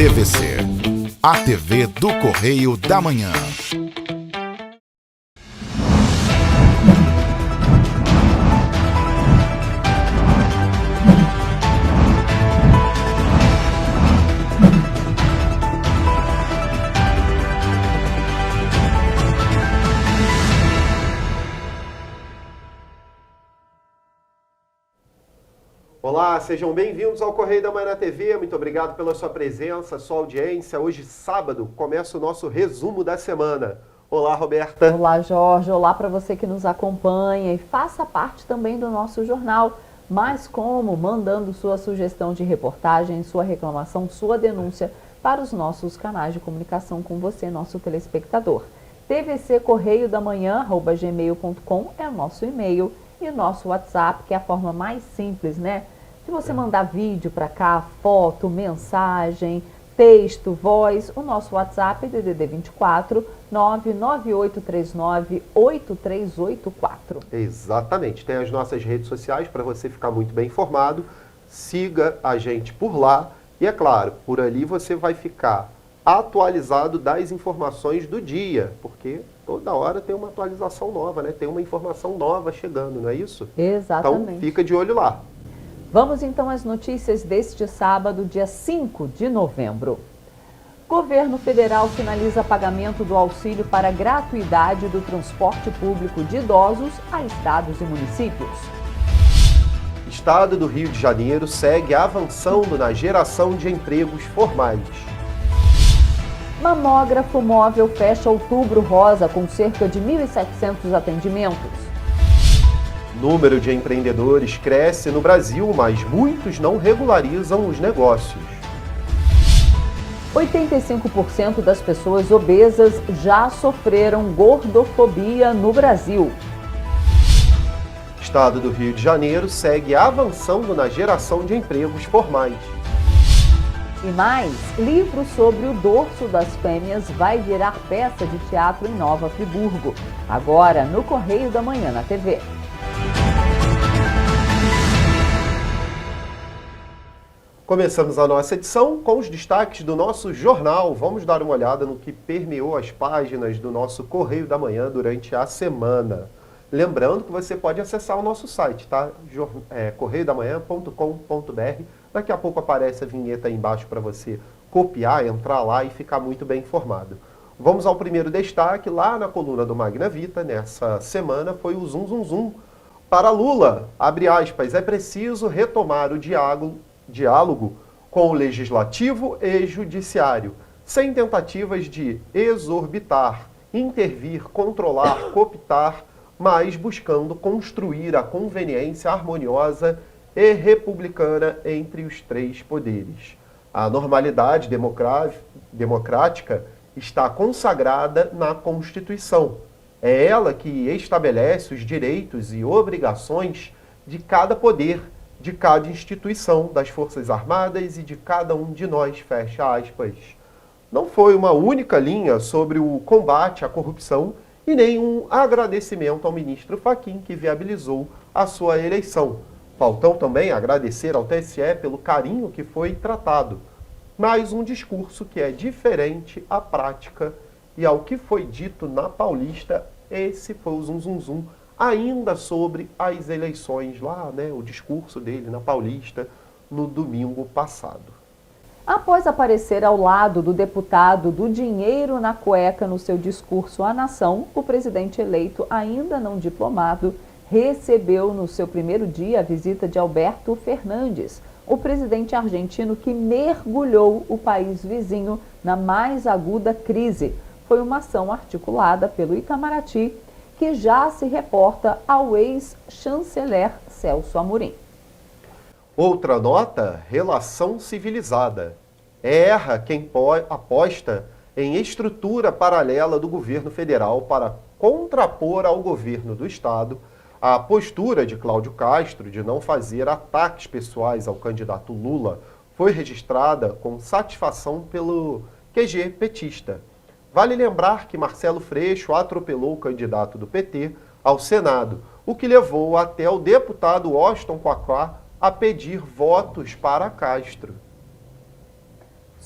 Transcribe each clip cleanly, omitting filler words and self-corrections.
TVC, a TV do Correio da Manhã. Olá, sejam bem-vindos ao Correio da Manhã na TV. Muito obrigado pela sua presença, sua audiência. Hoje, sábado, começa o nosso resumo da semana. Olá, Roberta. Olá, Jorge. Olá para você que nos acompanha e faça parte também do nosso jornal. Mas como? Mandando sua sugestão de reportagem, sua reclamação, sua denúncia para os nossos canais de comunicação com você, nosso telespectador. tvccorreiodamanhã@gmail.com é o nosso e-mail e o nosso WhatsApp, que é a forma mais simples, né? Se você mandar vídeo para cá, foto, mensagem, texto, voz, o nosso WhatsApp é DDD 24 99839 8384. Exatamente. Tem as nossas redes sociais para você ficar muito bem informado. Siga a gente por lá e, é claro, por ali você vai ficar atualizado das informações do dia, porque toda hora tem uma atualização nova, né? Tem uma informação nova chegando, não é isso? Exatamente. Então, fica de olho lá. Vamos então às notícias deste sábado, dia 5 de novembro. Governo federal finaliza pagamento do auxílio para gratuidade do transporte público de idosos a estados e municípios. Estado do Rio de Janeiro segue avançando na geração de empregos formais. Mamógrafo móvel fecha outubro rosa com cerca de 1.700 atendimentos. Número de empreendedores cresce no Brasil, mas muitos não regularizam os negócios. 85% das pessoas obesas já sofreram gordofobia no Brasil. Estado do Rio de Janeiro segue avançando na geração de empregos formais. E mais, livro sobre o dorso das fêmeas vai virar peça de teatro em Nova Friburgo. Agora no Correio da Manhã na TV. Começamos a nossa edição com os destaques do nosso jornal. Vamos dar uma olhada no que permeou as páginas do nosso Correio da Manhã durante a semana. Lembrando que você pode acessar o nosso site, tá? correiodamanhã.com.br. Daqui a pouco aparece a vinheta aí embaixo para você copiar, entrar lá e ficar muito bem informado. Vamos ao primeiro destaque. Lá na coluna do Magna Vita, nessa semana, foi o zum zum zum para Lula. Abre aspas, é preciso retomar o diálogo com o Legislativo e Judiciário, sem tentativas de exorbitar, intervir, controlar, cooptar, mas buscando construir a conveniência harmoniosa e republicana entre os três poderes. A normalidade democrática está consagrada na Constituição. É ela que estabelece os direitos e obrigações de cada poder, de cada instituição, das Forças Armadas e de cada um de nós, fecha aspas. Não foi uma única linha sobre o combate à corrupção e nem um agradecimento ao ministro Fachin, que viabilizou a sua eleição. Faltou também agradecer ao TSE pelo carinho que foi tratado. Mas um discurso que é diferente à prática e ao que foi dito na Paulista, esse foi o zum zum zum, ainda sobre as eleições lá, né, o discurso dele na Paulista no domingo passado. Após aparecer ao lado do deputado do dinheiro na cueca no seu discurso à nação, o presidente eleito, ainda não diplomado, recebeu no seu primeiro dia a visita de Alberto Fernandes, o presidente argentino que mergulhou o país vizinho na mais aguda crise. Foi uma ação articulada pelo Itamaraty, que já se reporta ao ex-chanceler Celso Amorim. Outra nota, relação civilizada. Erra quem aposta em estrutura paralela do governo federal para contrapor ao governo do estado a postura de Cláudio Castro de não fazer ataques pessoais ao candidato Lula foi registrada com satisfação pelo QG petista. Vale lembrar que Marcelo Freixo atropelou o candidato do PT ao Senado, o que levou até o deputado Washington Quaquá a pedir votos para Castro.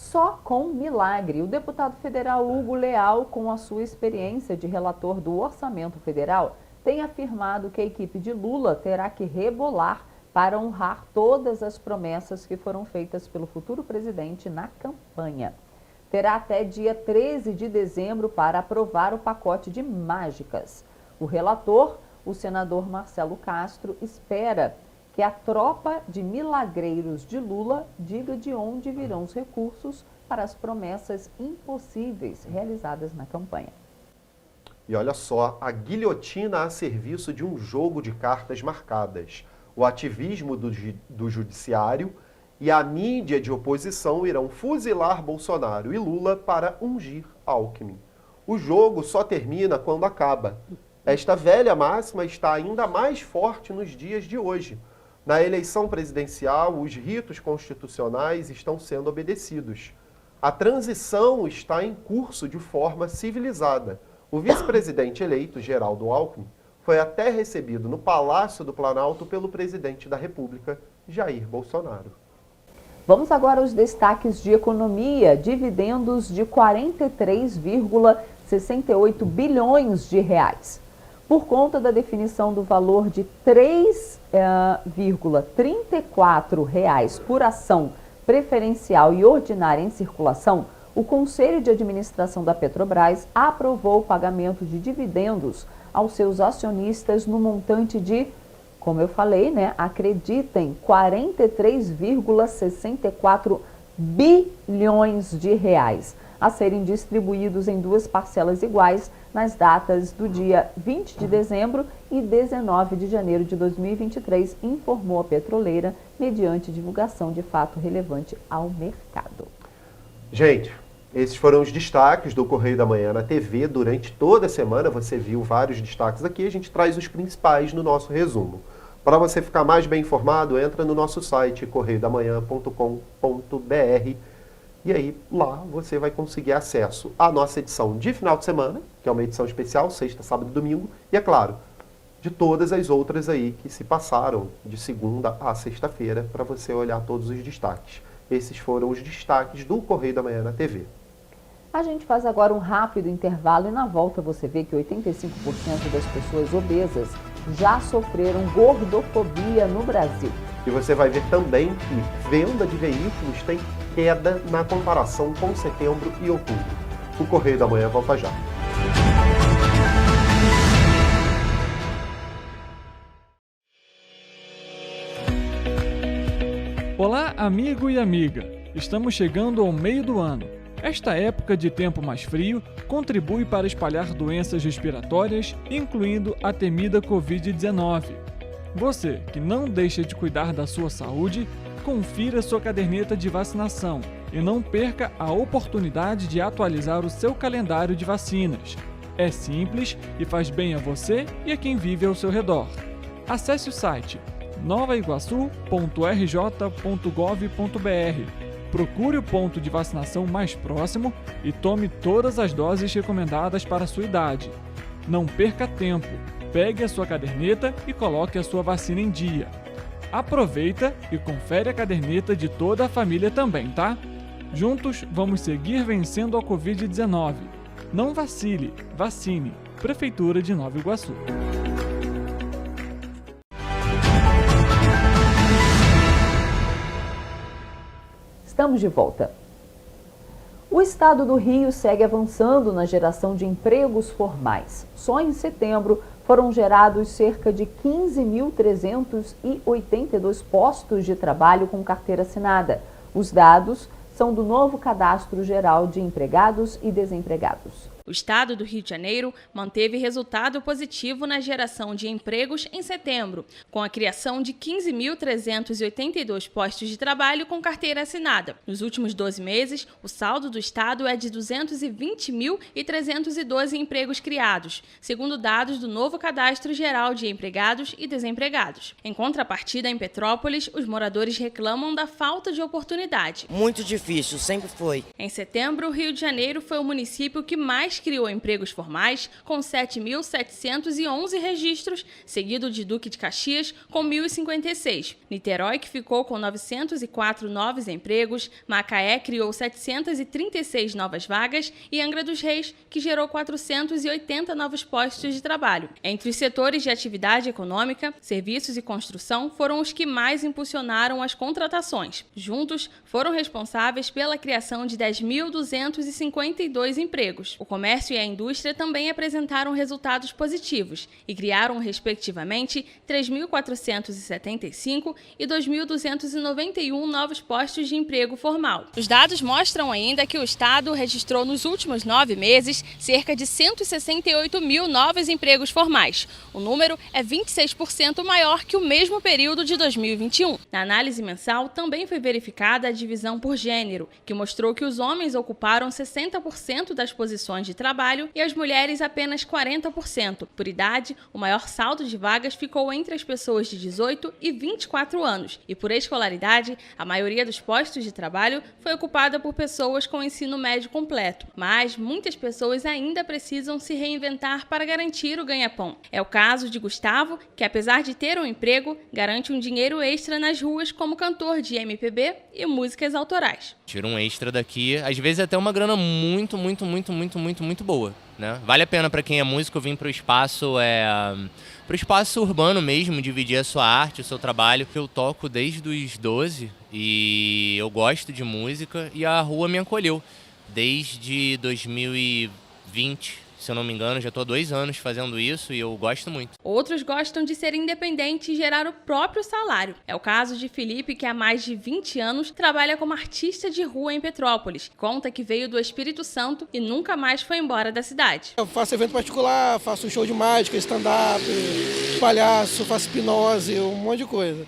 só com milagre. O deputado federal Hugo Leal, com a sua experiência de relator do Orçamento Federal, tem afirmado que a equipe de Lula terá que rebolar para honrar todas as promessas que foram feitas pelo futuro presidente na campanha. Terá até dia 13 de dezembro para aprovar o pacote de mágicas. O relator, o senador Marcelo Castro, espera que a tropa de milagreiros de Lula diga de onde virão os recursos para as promessas impossíveis realizadas na campanha. E olha só, a guilhotina a serviço de um jogo de cartas marcadas. O ativismo do judiciário e a mídia de oposição irão fuzilar Bolsonaro e Lula para ungir Alckmin. O jogo só termina quando acaba. Esta velha máxima está ainda mais forte nos dias de hoje. Na eleição presidencial, os ritos constitucionais estão sendo obedecidos. A transição está em curso de forma civilizada. O vice-presidente eleito, Geraldo Alckmin, foi até recebido no Palácio do Planalto pelo presidente da República, Jair Bolsonaro. Vamos agora aos destaques de economia. Dividendos de 43,68 bilhões de reais. Por conta da definição do valor de R$ 3,34 por ação preferencial e ordinária em circulação, o Conselho de Administração da Petrobras aprovou o pagamento de dividendos aos seus acionistas no montante de, como eu falei, acreditem, 43,64 bilhões de reais, a serem distribuídos em duas parcelas iguais nas datas do dia 20 de dezembro e 19 de janeiro de 2023, informou a petroleira, mediante divulgação de fato relevante ao mercado. Gente, esses foram os destaques do Correio da Manhã na TV. Durante toda a semana você viu vários destaques aqui, a gente traz os principais no nosso resumo. Para você ficar mais bem informado, entra no nosso site correiodamanhã.com.br e aí lá você vai conseguir acesso à nossa edição de final de semana, que é uma edição especial, sexta, sábado e domingo, e é claro, de todas as outras aí que se passaram de segunda a sexta-feira, para você olhar todos os destaques. Esses foram os destaques do Correio da Manhã na TV. A gente faz agora um rápido intervalo e na volta você vê que 85% das pessoas obesas já sofreram gordofobia no Brasil. E você vai ver também que venda de veículos tem queda na comparação com setembro e outubro. O Correio da Manhã volta já. Olá, amigo e amiga! Estamos chegando ao meio do ano. Esta época de tempo mais frio contribui para espalhar doenças respiratórias, incluindo a temida Covid-19. Você que não deixa de cuidar da sua saúde, confira sua caderneta de vacinação e não perca a oportunidade de atualizar o seu calendário de vacinas. É simples e faz bem a você e a quem vive ao seu redor. Acesse o site novaiguaçu.rj.gov.br. Procure o ponto de vacinação mais próximo e tome todas as doses recomendadas para a sua idade. Não perca tempo, pegue a sua caderneta e coloque a sua vacina em dia. Aproveita e confere a caderneta de toda a família também, tá? Juntos vamos seguir vencendo a Covid-19. Não vacile, vacine. Prefeitura de Nova Iguaçu. Estamos de volta. O estado do Rio segue avançando na geração de empregos formais. Só em setembro foram gerados cerca de 15.382 postos de trabalho com carteira assinada. Os dados são do novo Cadastro Geral de Empregados e Desempregados. O estado do Rio de Janeiro manteve resultado positivo na geração de empregos em setembro, com a criação de 15.382 postos de trabalho com carteira assinada. Nos últimos 12 meses, o saldo do estado é de 220.312 empregos criados, segundo dados do novo Cadastro Geral de Empregados e Desempregados. Em contrapartida, em Petrópolis, os moradores reclamam da falta de oportunidade. Muito difícil, sempre foi. Em setembro, o Rio de Janeiro foi o município que mais Goiás criou empregos formais com 7.711 registros, seguido de Duque de Caxias com 1.056. Niterói, que ficou com 904 novos empregos, Macaé criou 736 novas vagas e Angra dos Reis, que gerou 480 novos postos de trabalho. Entre os setores de atividade econômica, serviços e construção foram os que mais impulsionaram as contratações. Juntos, foram responsáveis pela criação de 10.252 empregos. O comércio e a indústria também apresentaram resultados positivos e criaram, respectivamente, 3.475 e 2.291 novos postos de emprego formal. Os dados mostram ainda que o Estado registrou nos últimos 9 meses cerca de 168 mil novos empregos formais. O número é 26% maior que o mesmo período de 2021. Na análise mensal, também foi verificada a divisão por gênero, que mostrou que os homens ocuparam 60% das posições de trabalho e as mulheres apenas 40%. Por idade, o maior saldo de vagas ficou entre as pessoas de 18 e 24 anos. E por escolaridade, a maioria dos postos de trabalho foi ocupada por pessoas com ensino médio completo. Mas muitas pessoas ainda precisam se reinventar para garantir o ganha-pão. É o caso de Gustavo, que apesar de ter um emprego, garante um dinheiro extra nas ruas como cantor de MPB e músicas autorais. Tira um extra daqui, às vezes até uma grana muito boa, né? Vale a pena para quem é músico vir para o espaço urbano mesmo, dividir a sua arte, o seu trabalho. Eu toco desde os 12 e eu gosto de música e a rua me acolheu desde 2020. Se eu não me engano, já estou há 2 anos fazendo isso e eu gosto muito. Outros gostam de ser independente e gerar o próprio salário. É o caso de Felipe, que há mais de 20 anos trabalha como artista de rua em Petrópolis. Conta que veio do Espírito Santo e nunca mais foi embora da cidade. Eu faço evento particular, faço show de mágica, stand-up, palhaço, faço hipnose, um monte de coisa.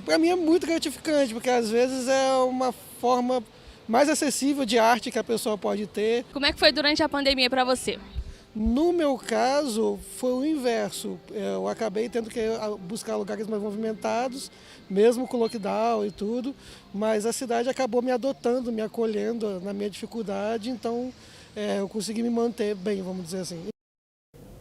Para mim é muito gratificante, porque às vezes é uma forma mais acessível de arte que a pessoa pode ter. Como é que foi durante a pandemia para você? No meu caso, foi o inverso. Eu acabei tendo que buscar lugares mais movimentados, mesmo com lockdown e tudo, mas a cidade acabou me adotando, me acolhendo na minha dificuldade, então eu consegui me manter bem, vamos dizer assim.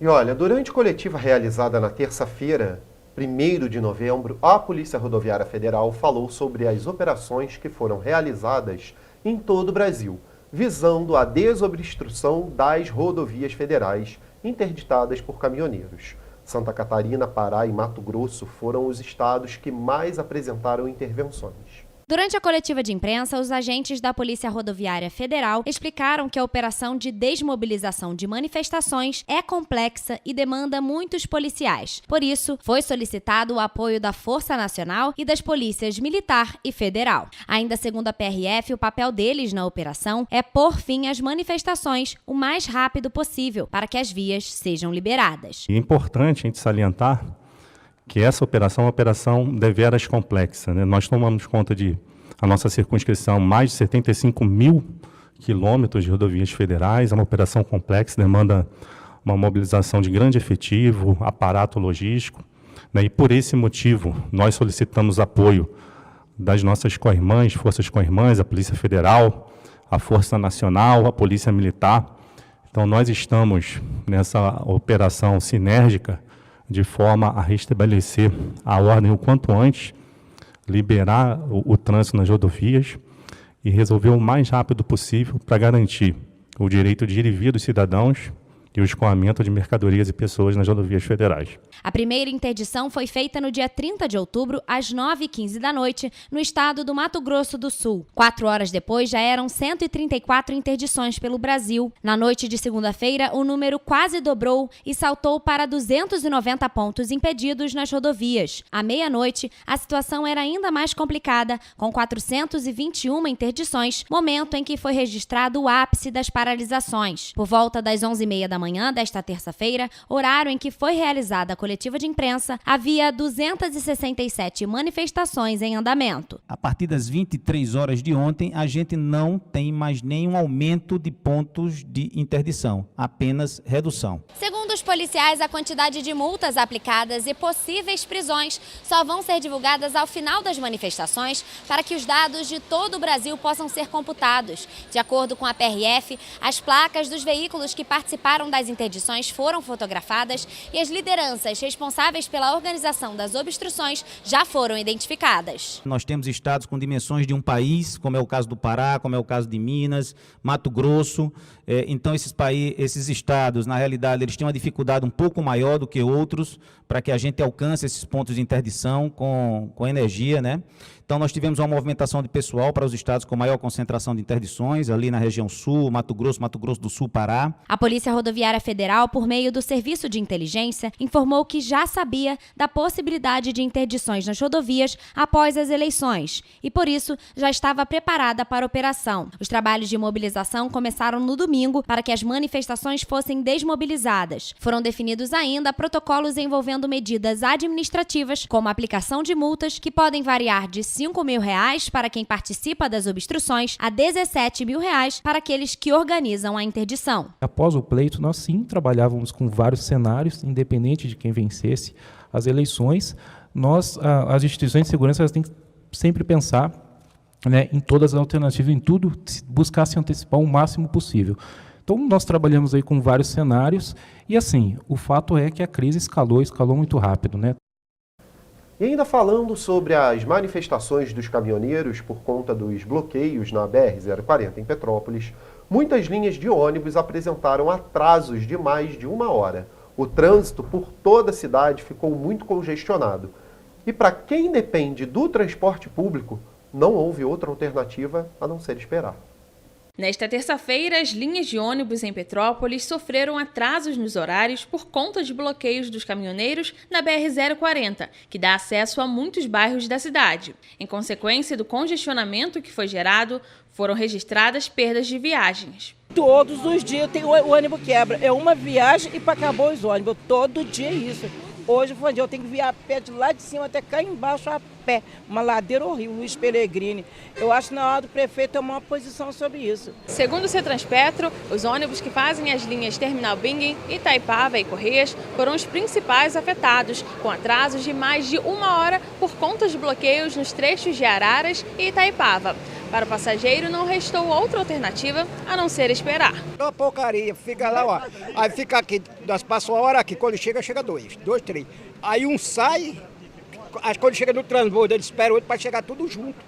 E olha, durante coletiva realizada na terça-feira, 1º de novembro, a Polícia Rodoviária Federal falou sobre as operações que foram realizadas em todo o Brasil, visando a desobstrução das rodovias federais interditadas por caminhoneiros. Santa Catarina, Pará e Mato Grosso foram os estados que mais apresentaram intervenções. Durante a coletiva de imprensa, os agentes da Polícia Rodoviária Federal explicaram que a operação de desmobilização de manifestações é complexa e demanda muitos policiais. Por isso, foi solicitado o apoio da Força Nacional e das polícias Militar e Federal. Ainda segundo a PRF, o papel deles na operação é pôr fim às manifestações o mais rápido possível para que as vias sejam liberadas. É importante a gente salientar que essa operação é uma operação deveras complexa, né? Nós tomamos conta a nossa circunscrição, mais de 75 mil quilômetros de rodovias federais, é uma operação complexa, demanda uma mobilização de grande efetivo, aparato logístico, né? E por esse motivo, nós solicitamos apoio das nossas co-irmãs, forças co-irmãs, a Polícia Federal, a Força Nacional, a Polícia Militar. Então, nós estamos nessa operação sinérgica, de forma a restabelecer a ordem o quanto antes, liberar o trânsito nas rodovias e resolver o mais rápido possível para garantir o direito de ir e vir dos cidadãos e o escoamento de mercadorias e pessoas nas rodovias federais. A primeira interdição foi feita no dia 30 de outubro, às 9h15 da noite, no estado do Mato Grosso do Sul. 4 horas depois, já eram 134 interdições pelo Brasil. Na noite de segunda-feira, o número quase dobrou e saltou para 290 pontos impedidos nas rodovias. À meia-noite, a situação era ainda mais complicada, com 421 interdições, momento em que foi registrado o ápice das paralisações. Por volta das 11h30 da da manhã desta terça-feira, horário em que foi realizada a coletiva de imprensa, havia 267 manifestações em andamento. A partir das 23 horas de ontem, a gente não tem mais nenhum aumento de pontos de interdição, apenas redução. Segundo os policiais, a quantidade de multas aplicadas e possíveis prisões só vão ser divulgadas ao final das manifestações para que os dados de todo o Brasil possam ser computados. De acordo com a PRF, as placas dos veículos que participaram das interdições foram fotografadas e as lideranças responsáveis pela organização das obstruções já foram identificadas. Nós temos estados com dimensões de um país, como é o caso do Pará, como é o caso de Minas, Mato Grosso. Então, esses estados, na realidade, eles têm uma dificuldade um pouco maior do que outros para que a gente alcance esses pontos de interdição com energia, né? Então, nós tivemos uma movimentação de pessoal para os estados com maior concentração de interdições, ali na região sul, Mato Grosso do Sul, Pará. A Polícia Rodoviária Federal, por meio do Serviço de Inteligência, informou que já sabia da possibilidade de interdições nas rodovias após as eleições e, por isso, já estava preparada para a operação. Os trabalhos de mobilização começaram no domingo para que as manifestações fossem desmobilizadas. Foram definidos ainda protocolos envolvendo medidas administrativas, como a aplicação de multas que podem variar de R$ 5.000 para quem participa das obstruções a R$ 17.000 para aqueles que organizam a interdição. Após o pleito, nós sim trabalhávamos com vários cenários, independente de quem vencesse as eleições. As instituições de segurança têm que sempre pensar, né, em todas as alternativas, em tudo, buscar se antecipar o máximo possível. Então, nós trabalhamos aí com vários cenários e, assim, o fato é que a crise escalou muito rápido, né? E ainda falando sobre as manifestações dos caminhoneiros por conta dos bloqueios na BR-040 em Petrópolis, muitas linhas de ônibus apresentaram atrasos de mais de 1 hora. O trânsito por toda a cidade ficou muito congestionado. E para quem depende do transporte público, não houve outra alternativa a não ser esperar. Nesta terça-feira, as linhas de ônibus em Petrópolis sofreram atrasos nos horários por conta de bloqueios dos caminhoneiros na BR-040, que dá acesso a muitos bairros da cidade. Em consequência do congestionamento que foi gerado, foram registradas perdas de viagens. Todos os dias o ônibus quebra. É uma viagem e para acabar os ônibus. Todo dia é isso. Hoje foi um dia, eu tenho que vir a pé de lá de cima até cá embaixo a pé. Uma ladeira horrível, Luiz Pellegrini. Eu acho que na hora do prefeito tomar uma posição sobre isso. Segundo o Cetranspetro, os ônibus que fazem as linhas Terminal Bingen, Itaipava e Correias foram os principais afetados, com atrasos de mais de 1 hora por conta de bloqueios nos trechos de Araras e Itaipava. Para o passageiro, não restou outra alternativa a não ser esperar. É uma porcaria, fica lá, ó. Aí fica aqui, nós passamos 1 hora aqui, quando chega 2, 3. Aí um sai, quando chega no transbordo, ele espera o outro para chegar tudo junto.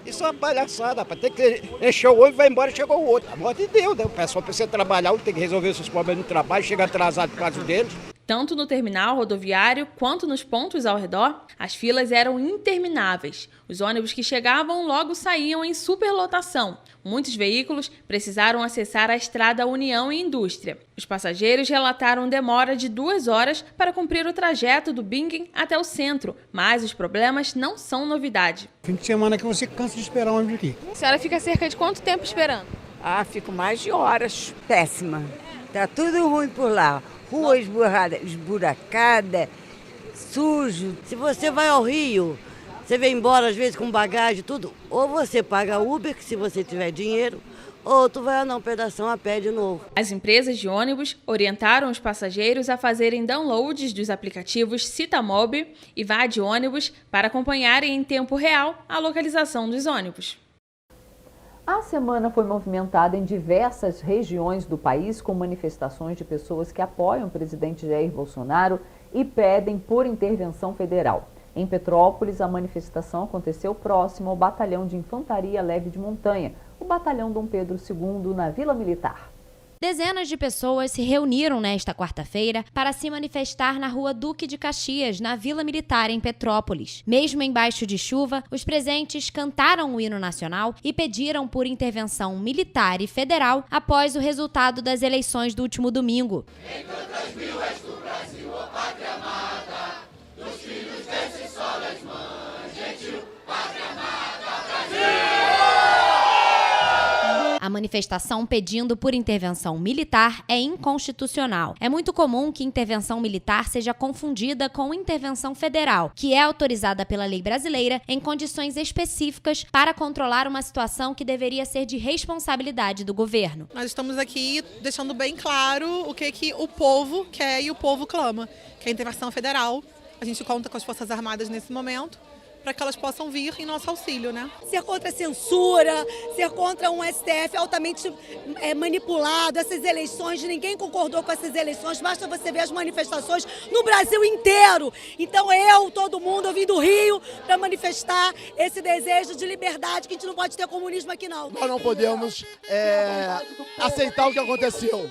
Isso é uma palhaçada, rapaz. Tem que encher o olho e vai embora, chegou o outro. A morte de Deus, né? O pessoal precisa trabalhar, tem que resolver seus problemas no trabalho, chega atrasado por causa deles. Tanto no terminal rodoviário quanto nos pontos ao redor, as filas eram intermináveis. Os ônibus que chegavam logo saíam em superlotação. Muitos veículos precisaram acessar a estrada União e Indústria. Os passageiros relataram demora de 2 horas para cumprir o trajeto do Bingen até o centro, mas os problemas não são novidade. Fim de semana que você cansa de esperar o ônibus aqui. A senhora fica cerca de quanto tempo esperando? Fico mais de horas. Péssima. Tá tudo ruim por lá. Rua esburacada, sujo. Se você vai ao Rio, você vem embora às vezes com bagagem, tudo. Ou você paga Uber, se você tiver dinheiro, ou tu vai andar um pedação a pé de novo. As empresas de ônibus orientaram os passageiros a fazerem downloads dos aplicativos Citamob e Vá de Ônibus para acompanharem em tempo real a localização dos ônibus. A semana foi movimentada em diversas regiões do país com manifestações de pessoas que apoiam o presidente Jair Bolsonaro e pedem por intervenção federal. Em Petrópolis, a manifestação aconteceu próximo ao Batalhão de Infantaria Leve de Montanha, o Batalhão Dom Pedro II, na Vila Militar. Dezenas de pessoas se reuniram nesta quarta-feira para se manifestar na Rua Duque de Caxias, na Vila Militar, em Petrópolis. Mesmo embaixo de chuva, os presentes cantaram o hino nacional e pediram por intervenção militar e federal após o resultado das eleições do último domingo. Em tantas mil és tu, Brasil, ó pátria amada, dos filhos desse sol das mães, gentil, pátria amada, Brasil! A manifestação pedindo por intervenção militar é inconstitucional. É muito comum que intervenção militar seja confundida com intervenção federal, que é autorizada pela lei brasileira em condições específicas para controlar uma situação que deveria ser de responsabilidade do governo. Nós estamos aqui deixando bem claro o que o povo quer e o povo clama, que é a intervenção federal. A gente conta com as Forças Armadas nesse momento, para que elas possam vir em nosso auxílio, né? Ser contra a censura, ser contra um STF altamente manipulado, essas eleições, ninguém concordou com essas eleições, basta você ver as manifestações no Brasil inteiro. Então todo mundo, eu vim do Rio para manifestar esse desejo de liberdade, que a gente não pode ter comunismo aqui não. Nós não podemos aceitar o que aconteceu.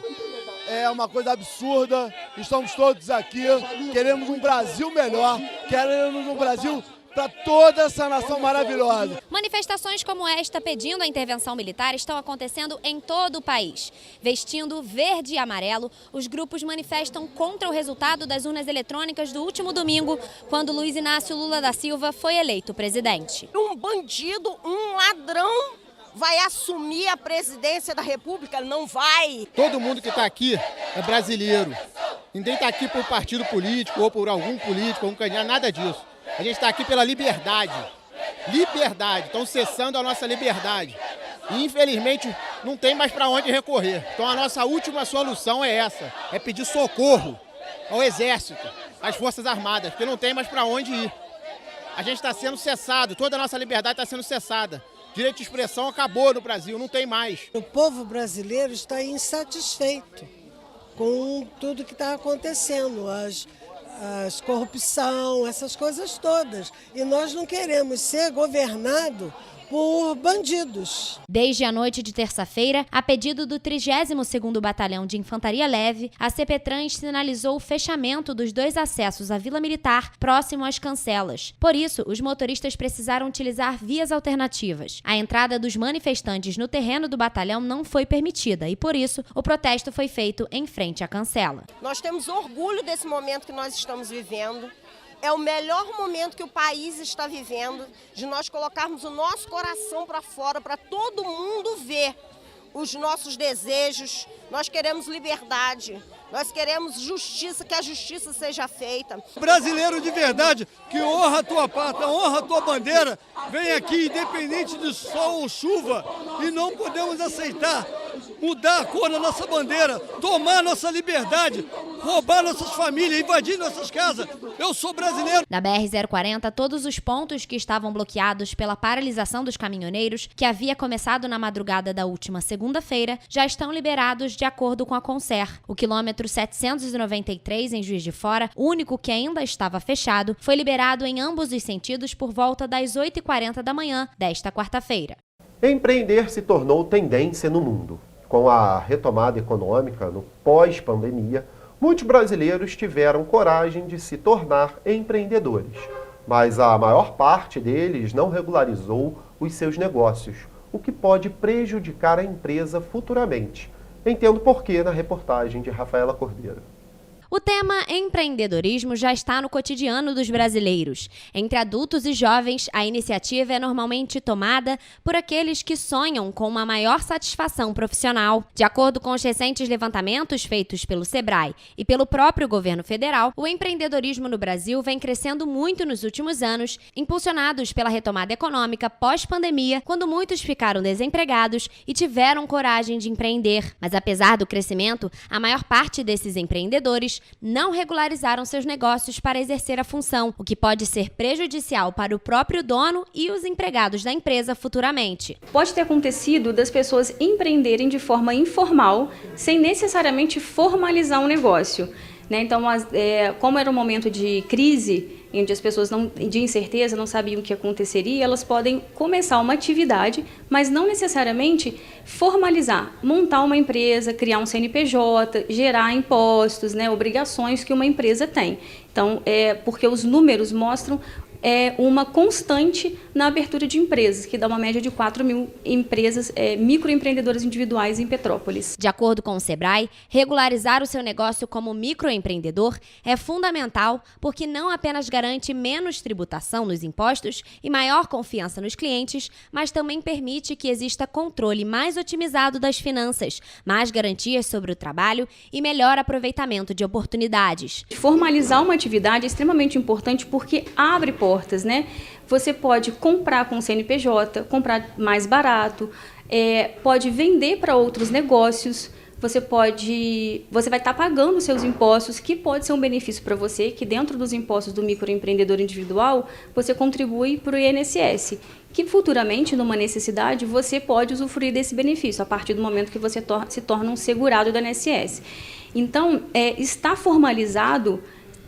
É uma coisa absurda, estamos todos aqui, queremos um Brasil melhor, queremos um Brasil para toda essa nação maravilhosa. Manifestações como esta pedindo a intervenção militar estão acontecendo em todo o país. Vestindo verde e amarelo, os grupos manifestam contra o resultado das urnas eletrônicas do último domingo, quando Luiz Inácio Lula da Silva foi eleito presidente. Um bandido, um ladrão vai assumir a presidência da República? Não vai. Todo mundo que está aqui é brasileiro. Ninguém está aqui por partido político ou por algum político, algum candidato, nada disso. A gente está aqui pela liberdade. Liberdade. Estão cessando a nossa liberdade. E, infelizmente, não tem mais para onde recorrer. Então, a nossa última solução é essa. É pedir socorro ao Exército, às Forças Armadas, porque não tem mais para onde ir. A gente está sendo cessado. Toda a nossa liberdade está sendo cessada. Direito de expressão acabou no Brasil, não tem mais. O povo brasileiro está insatisfeito com tudo que está acontecendo. As corrupção, essas coisas todas. E nós não queremos ser governados por bandidos. Desde a noite de terça-feira, a pedido do 32º Batalhão de Infantaria Leve, a CPTrans sinalizou o fechamento dos 2 acessos à Vila Militar próximo às Cancelas. Por isso, os motoristas precisaram utilizar vias alternativas. A entrada dos manifestantes no terreno do batalhão não foi permitida e, por isso, o protesto foi feito em frente à Cancela. Nós temos orgulho desse momento que nós estamos vivendo. É o melhor momento que o país está vivendo, de nós colocarmos o nosso coração para fora, para todo mundo ver os nossos desejos. Nós queremos liberdade, nós queremos justiça, que a justiça seja feita. Brasileiro de verdade, que honra a tua pátria, honra a tua bandeira, vem aqui independente de sol ou chuva, e não podemos aceitar mudar a cor da nossa bandeira, tomar nossa liberdade, roubar nossas famílias, invadir nossas casas. Eu sou brasileiro. Na BR-040, todos os pontos que estavam bloqueados pela paralisação dos caminhoneiros, que havia começado na madrugada da última segunda-feira, já estão liberados de acordo com a Concer. O quilômetro 793 em Juiz de Fora, o único que ainda estava fechado, foi liberado em ambos os sentidos por volta das 8h40 da manhã desta quarta-feira. Empreender se tornou tendência no mundo. Com a retomada econômica no pós-pandemia, muitos brasileiros tiveram coragem de se tornar empreendedores. Mas a maior parte deles não regularizou os seus negócios, o que pode prejudicar a empresa futuramente. Entendo por quê na reportagem de Rafaela Cordeiro. O tema empreendedorismo já está no cotidiano dos brasileiros. Entre adultos e jovens, a iniciativa é normalmente tomada por aqueles que sonham com uma maior satisfação profissional. De acordo com os recentes levantamentos feitos pelo Sebrae e pelo próprio governo federal, o empreendedorismo no Brasil vem crescendo muito nos últimos anos, impulsionados pela retomada econômica pós-pandemia, quando muitos ficaram desempregados e tiveram coragem de empreender. Mas apesar do crescimento, a maior parte desses empreendedores não regularizaram seus negócios para exercer a função, o que pode ser prejudicial para o próprio dono e os empregados da empresa futuramente. Pode ter acontecido das pessoas empreenderem de forma informal, sem necessariamente formalizar um negócio. Então, como era um momento de crise, onde as pessoas de incerteza não sabiam o que aconteceria, elas podem começar uma atividade, mas não necessariamente formalizar, montar uma empresa, criar um CNPJ, gerar impostos, obrigações que uma empresa tem. Então, porque os números mostram uma constante na abertura de empresas, que dá uma média de 4.000 empresas, microempreendedoras individuais em Petrópolis. De acordo com o Sebrae, regularizar o seu negócio como microempreendedor é fundamental porque não apenas garante menos tributação nos impostos e maior confiança nos clientes, mas também permite que exista controle mais otimizado das finanças, mais garantias sobre o trabalho e melhor aproveitamento de oportunidades. Formalizar uma atividade é extremamente importante porque abre portas, né? Você pode comprar com o CNPJ, comprar mais barato, pode vender para outros negócios, você vai estar pagando seus impostos, que pode ser um benefício para você, que dentro dos impostos do microempreendedor individual, você contribui para o INSS, que futuramente, numa necessidade, você pode usufruir desse benefício, a partir do momento que você se torna um segurado do INSS. Então, estar formalizado,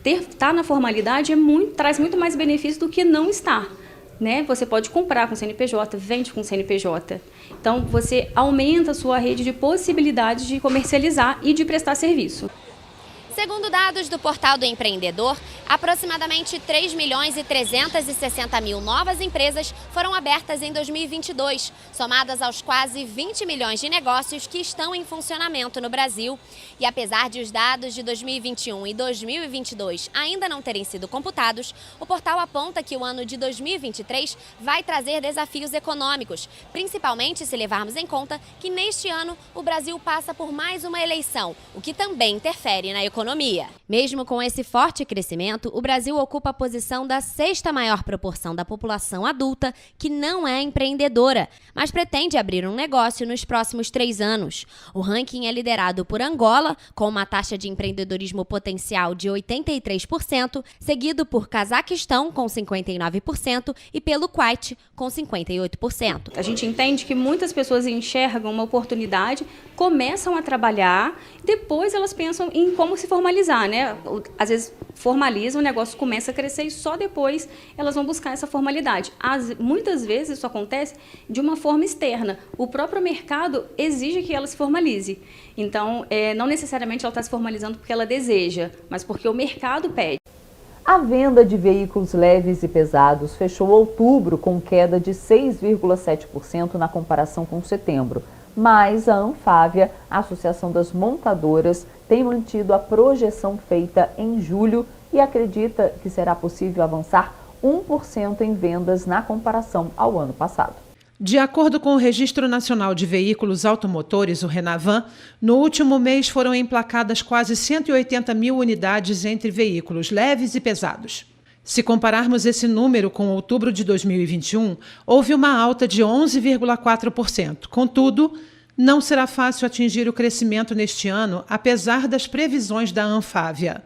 estar na formalidade traz muito mais benefício do que não estar, né? Você pode comprar com CNPJ, vende com CNPJ. Então, você aumenta a sua rede de possibilidades de comercializar e de prestar serviço. Segundo dados do Portal do Empreendedor, aproximadamente 3.360.000 novas empresas foram abertas em 2022, somadas aos quase 20 milhões de negócios que estão em funcionamento no Brasil. E apesar de os dados de 2021 e 2022 ainda não terem sido computados, o portal aponta que o ano de 2023 vai trazer desafios econômicos, principalmente se levarmos em conta que neste ano o Brasil passa por mais uma eleição, o que também interfere na economia. Mesmo com esse forte crescimento, o Brasil ocupa a posição da 6ª maior proporção da população adulta que não é empreendedora, mas pretende abrir um negócio nos próximos 3 anos. O ranking é liderado por Angola, com uma taxa de empreendedorismo potencial de 83%, seguido por Cazaquistão, com 59%, e pelo Kuwait, com 58%. A gente entende que muitas pessoas enxergam uma oportunidade, começam a trabalhar, depois elas pensam em como se formalizar, né? Às vezes formaliza, o negócio começa a crescer e só depois elas vão buscar essa formalidade. Muitas vezes isso acontece de uma forma externa. O próprio mercado exige que ela se formalize. Então, não necessariamente ela está se formalizando porque ela deseja, mas porque o mercado pede. A venda de veículos leves e pesados fechou outubro com queda de 6,7% na comparação com setembro. Mas a Anfávia, a Associação das Montadoras, tem mantido a projeção feita em julho e acredita que será possível avançar 1% em vendas na comparação ao ano passado. De acordo com o Registro Nacional de Veículos Automotores, o Renavan, no último mês foram emplacadas quase 180 mil unidades entre veículos leves e pesados. Se compararmos esse número com outubro de 2021, houve uma alta de 11,4%. Contudo, não será fácil atingir o crescimento neste ano, apesar das previsões da Anfávia.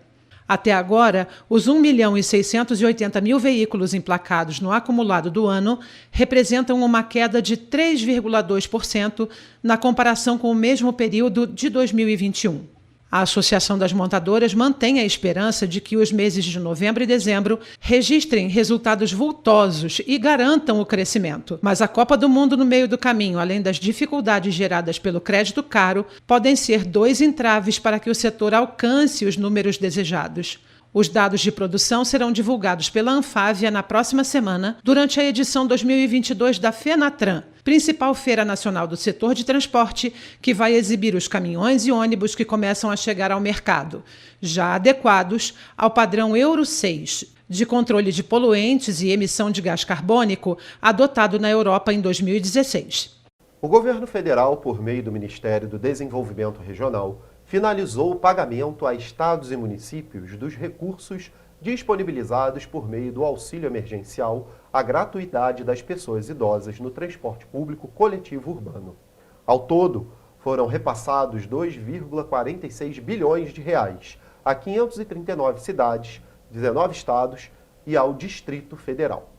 Até agora, os 1.680.000 veículos emplacados no acumulado do ano representam uma queda de 3,2% na comparação com o mesmo período de 2021. A Associação das Montadoras mantém a esperança de que os meses de novembro e dezembro registrem resultados vultosos e garantam o crescimento. Mas a Copa do Mundo no meio do caminho, além das dificuldades geradas pelo crédito caro, podem ser 2 entraves para que o setor alcance os números desejados. Os dados de produção serão divulgados pela Anfávia na próxima semana, durante a edição 2022 da FENATRAN, principal feira nacional do setor de transporte, que vai exibir os caminhões e ônibus que começam a chegar ao mercado, já adequados ao padrão Euro 6, de controle de poluentes e emissão de gás carbônico, adotado na Europa em 2016. O governo federal, por meio do Ministério do Desenvolvimento Regional, finalizou o pagamento a estados e municípios dos recursos disponibilizados por meio do auxílio emergencial à gratuidade das pessoas idosas no transporte público coletivo urbano. Ao todo, foram repassados 2,46 bilhões de reais a 539 cidades, 19 estados e ao Distrito Federal.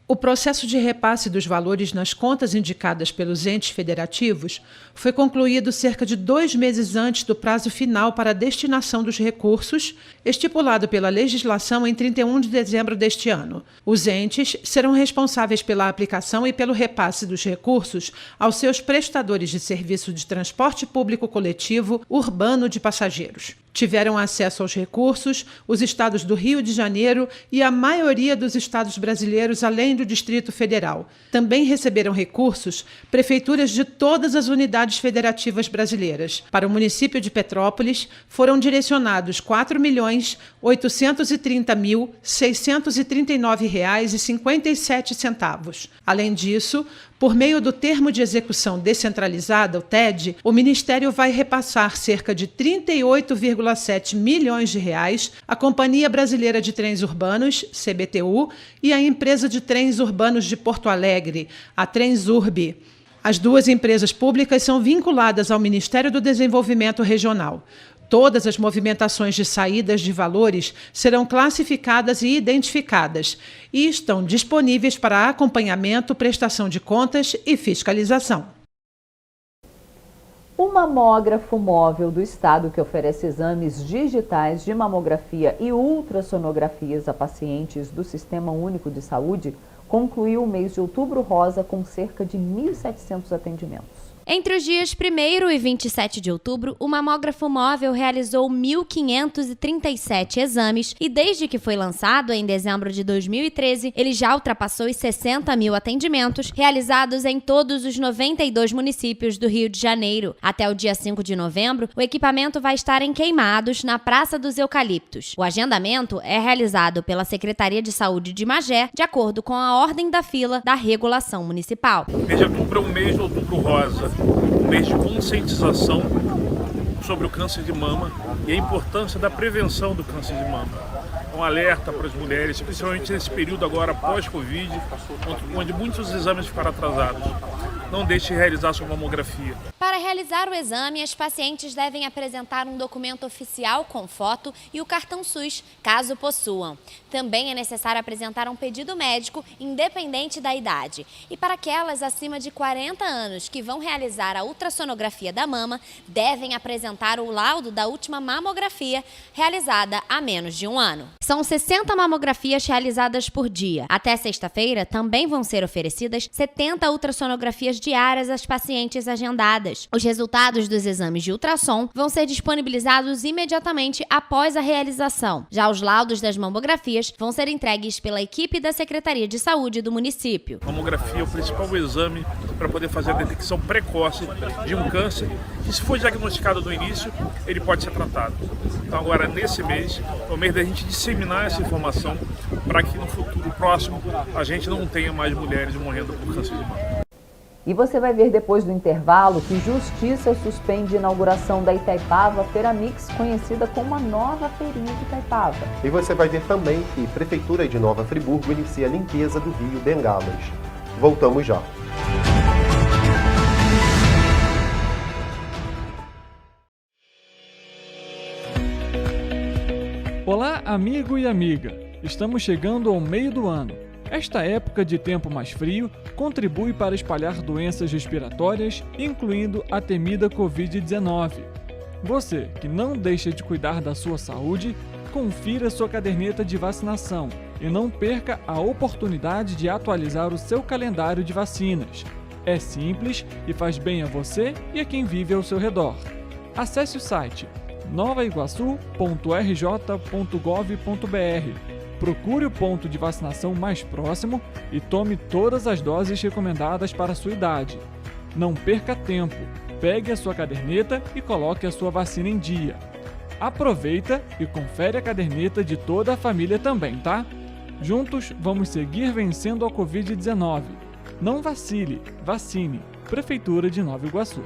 O processo de repasse dos valores nas contas indicadas pelos entes federativos foi concluído cerca de 2 meses antes do prazo final para a destinação dos recursos, estipulado pela legislação em 31 de dezembro deste ano. Os entes serão responsáveis pela aplicação e pelo repasse dos recursos aos seus prestadores de serviço de transporte público coletivo urbano de passageiros. Tiveram acesso aos recursos os estados do Rio de Janeiro e a maioria dos estados brasileiros, além do Distrito Federal. Também receberam recursos prefeituras de todas as unidades federativas brasileiras. Para o município de Petrópolis, foram direcionados R$ 4.830.639,57. Além disso, por meio do Termo de Execução Descentralizada, o TED, o Ministério vai repassar cerca de R$ 38,7 milhões de reais à Companhia Brasileira de Trens Urbanos, CBTU, e à Empresa de Trens Urbanos de Porto Alegre, a Transurb. As duas empresas públicas são vinculadas ao Ministério do Desenvolvimento Regional. Todas as movimentações de saídas de valores serão classificadas e identificadas e estão disponíveis para acompanhamento, prestação de contas e fiscalização. O mamógrafo móvel do estado, que oferece exames digitais de mamografia e ultrassonografias a pacientes do Sistema Único de Saúde, concluiu o mês de Outubro Rosa com cerca de 1.700 atendimentos. Entre os dias 1º e 27 de outubro, o mamógrafo móvel realizou 1.537 exames e desde que foi lançado em dezembro de 2013, ele já ultrapassou os 60 mil atendimentos realizados em todos os 92 municípios do Rio de Janeiro. Até o dia 5 de novembro, o equipamento vai estar em Queimados, na Praça dos Eucaliptos. O agendamento é realizado pela Secretaria de Saúde de Magé, de acordo com a ordem da fila da regulação municipal. O mês de outubro é um mês de Outubro Rosa. Um mês de conscientização sobre o câncer de mama e a importância da prevenção do câncer de mama. Um alerta para as mulheres, principalmente nesse período agora pós-Covid, onde muitos exames ficaram atrasados. Não deixe de realizar sua mamografia. Para realizar o exame, as pacientes devem apresentar um documento oficial com foto e o cartão SUS, caso possuam. Também é necessário apresentar um pedido médico, independente da idade. E para aquelas acima de 40 anos que vão realizar a ultrassonografia da mama, devem apresentar o laudo da última mamografia realizada há menos de um ano. São 60 mamografias realizadas por dia. Até sexta-feira, também vão ser oferecidas 70 ultrassonografias diárias às pacientes agendadas. Os resultados dos exames de ultrassom vão ser disponibilizados imediatamente após a realização. Já os laudos das mamografias vão ser entregues pela equipe da Secretaria de Saúde do município. A mamografia é o principal exame para poder fazer a detecção precoce de um câncer e, se for diagnosticado no início, ele pode ser tratado. Então agora, nesse mês, é o mês da gente disseminar essa informação para que no futuro próximo a gente não tenha mais mulheres morrendo por câncer de mama. E você vai ver depois do intervalo que Justiça suspende a inauguração da Itaipava Feira Mix, conhecida como a nova feirinha de Itaipava. E você vai ver também que a Prefeitura de Nova Friburgo inicia a limpeza do Rio Bengalas. Voltamos já. Olá, amigo e amiga! Estamos chegando ao meio do ano. Esta época de tempo mais frio contribui para espalhar doenças respiratórias, incluindo a temida Covid-19. Você que não deixa de cuidar da sua saúde, confira sua caderneta de vacinação e não perca a oportunidade de atualizar o seu calendário de vacinas. É simples e faz bem a você e a quem vive ao seu redor. Acesse o site novaiguaçu.rj.gov.br. Procure o ponto de vacinação mais próximo e tome todas as doses recomendadas para a sua idade. Não perca tempo, pegue a sua caderneta e coloque a sua vacina em dia. Aproveita e confere a caderneta de toda a família também, tá? Juntos vamos seguir vencendo a Covid-19. Não vacile, vacine. Prefeitura de Nova Iguaçu.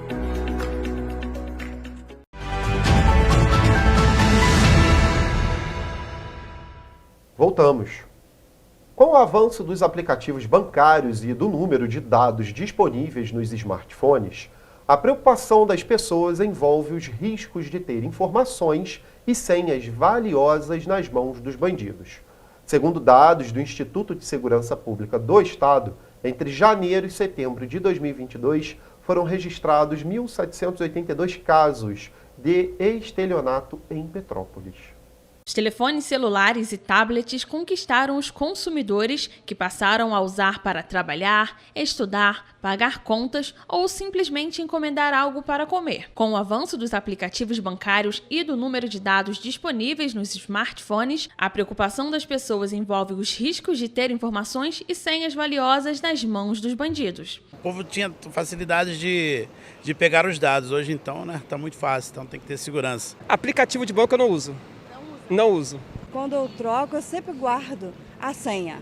Voltamos. Com o avanço dos aplicativos bancários e do número de dados disponíveis nos smartphones, a preocupação das pessoas envolve os riscos de ter informações e senhas valiosas nas mãos dos bandidos. Segundo dados do Instituto de Segurança Pública do Estado, entre janeiro e setembro de 2022, foram registrados 1.782 casos de estelionato em Petrópolis. Os telefones celulares e tablets conquistaram os consumidores que passaram a usar para trabalhar, estudar, pagar contas ou simplesmente encomendar algo para comer. Com o avanço dos aplicativos bancários e do número de dados disponíveis nos smartphones, a preocupação das pessoas envolve os riscos de ter informações e senhas valiosas nas mãos dos bandidos. O povo tinha facilidade de pegar os dados. Hoje, então, né, tá muito fácil, então tem que ter segurança. Aplicativo de banco eu não uso. Não uso. Quando eu troco, eu sempre guardo a senha,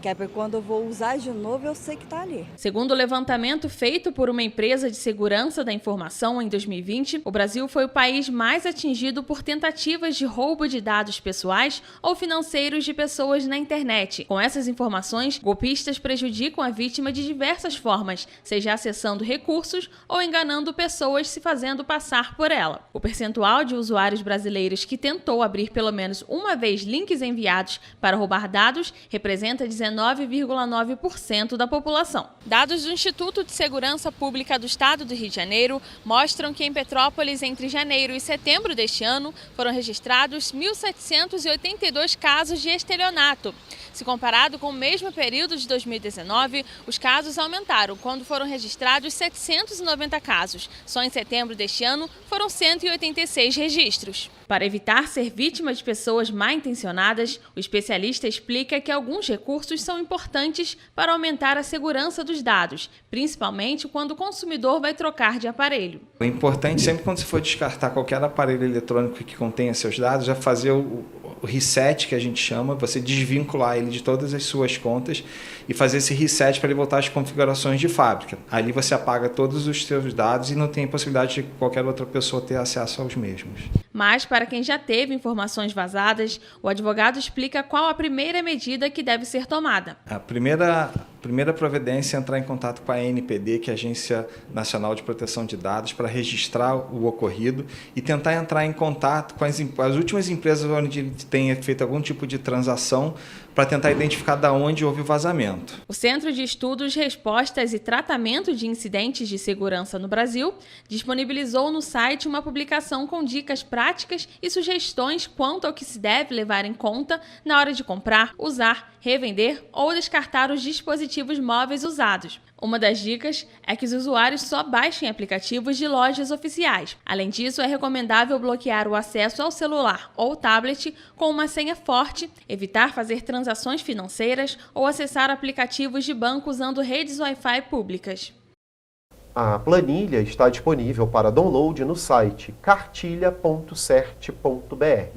que é para quando eu vou usar de novo, eu sei que está ali. Segundo o levantamento feito por uma empresa de segurança da informação em 2020, o Brasil foi o país mais atingido por tentativas de roubo de dados pessoais ou financeiros de pessoas na internet. Com essas informações, golpistas prejudicam a vítima de diversas formas, seja acessando recursos ou enganando pessoas se fazendo passar por ela. O percentual de usuários brasileiros que tentou abrir pelo menos uma vez links enviados para roubar dados representa 19,9% da população. Dados do Instituto de Segurança Pública do Estado do Rio de Janeiro mostram que em Petrópolis, entre janeiro e setembro deste ano, foram registrados 1.782 casos de estelionato. Se comparado com o mesmo período de 2019, os casos aumentaram quando foram registrados 790 casos. Só em setembro deste ano foram 186 registros. Para evitar ser vítima de pessoas mal intencionadas, o especialista explica que alguns recursos são importantes para aumentar a segurança dos dados, principalmente quando o consumidor vai trocar de aparelho. É importante sempre quando você for descartar qualquer aparelho eletrônico que contenha seus dados, já fazer o reset, que a gente chama, você desvincular ele de todas as suas contas e fazer esse reset para ele voltar às configurações de fábrica. Ali você apaga todos os seus dados e não tem possibilidade de qualquer outra pessoa ter acesso aos mesmos. Mas, para quem já teve informações vazadas, o advogado explica qual a primeira medida que deve ser tomada. A primeira providência é entrar em contato com a ANPD, que é a Agência Nacional de Proteção de Dados, para registrar o ocorrido e tentar entrar em contato com as últimas empresas onde ele tenha feito algum tipo de transação para tentar identificar de onde houve o vazamento. O Centro de Estudos, Respostas e Tratamento de Incidentes de Segurança no Brasil disponibilizou no site uma publicação com dicas práticas e sugestões quanto ao que se deve levar em conta na hora de comprar, usar, revender ou descartar os dispositivos móveis usados. Uma das dicas é que os usuários só baixem aplicativos de lojas oficiais. Além disso, é recomendável bloquear o acesso ao celular ou tablet com uma senha forte, evitar fazer transações financeiras ou acessar aplicativos de banco usando redes Wi-Fi públicas. A planilha está disponível para download no site cartilha.cert.br.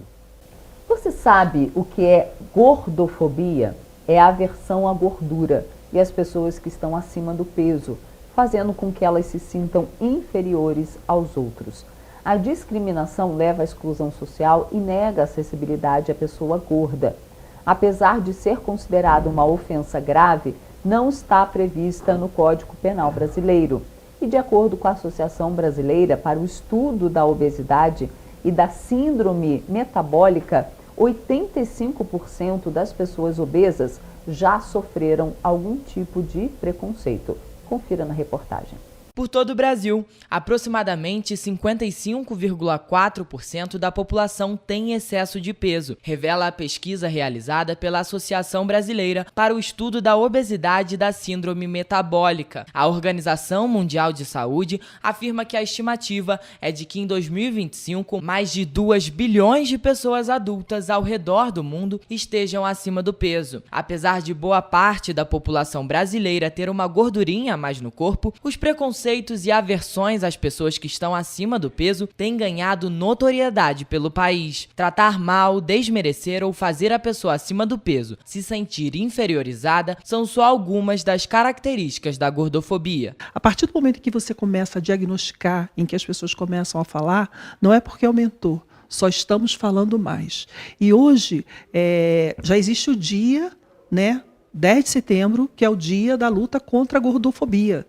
Você sabe o que é gordofobia? É a aversão à gordura e às pessoas que estão acima do peso, fazendo com que elas se sintam inferiores aos outros. A discriminação leva à exclusão social e nega a acessibilidade à pessoa gorda. Apesar de ser considerada uma ofensa grave, não está prevista no Código Penal brasileiro. E de acordo com a Associação Brasileira para o Estudo da Obesidade e da Síndrome Metabólica, 85% das pessoas obesas já sofreram algum tipo de preconceito. Confira na reportagem. Por todo o Brasil, aproximadamente 55,4% da população tem excesso de peso, revela a pesquisa realizada pela Associação Brasileira para o Estudo da Obesidade e da Síndrome Metabólica. A Organização Mundial de Saúde afirma que a estimativa é de que em 2025, mais de 2 bilhões de pessoas adultas ao redor do mundo estejam acima do peso. Apesar de boa parte da população brasileira ter uma gordurinha a mais no corpo, os preconceitos e aversões às pessoas que estão acima do peso têm ganhado notoriedade pelo país. Tratar mal, desmerecer ou fazer a pessoa acima do peso se sentir inferiorizada são só algumas das características da gordofobia. A partir do momento que você começa a diagnosticar, em que as pessoas começam a falar, não é porque aumentou, só estamos falando mais. E hoje já existe o dia, 10 de setembro, que é o dia da luta contra a gordofobia.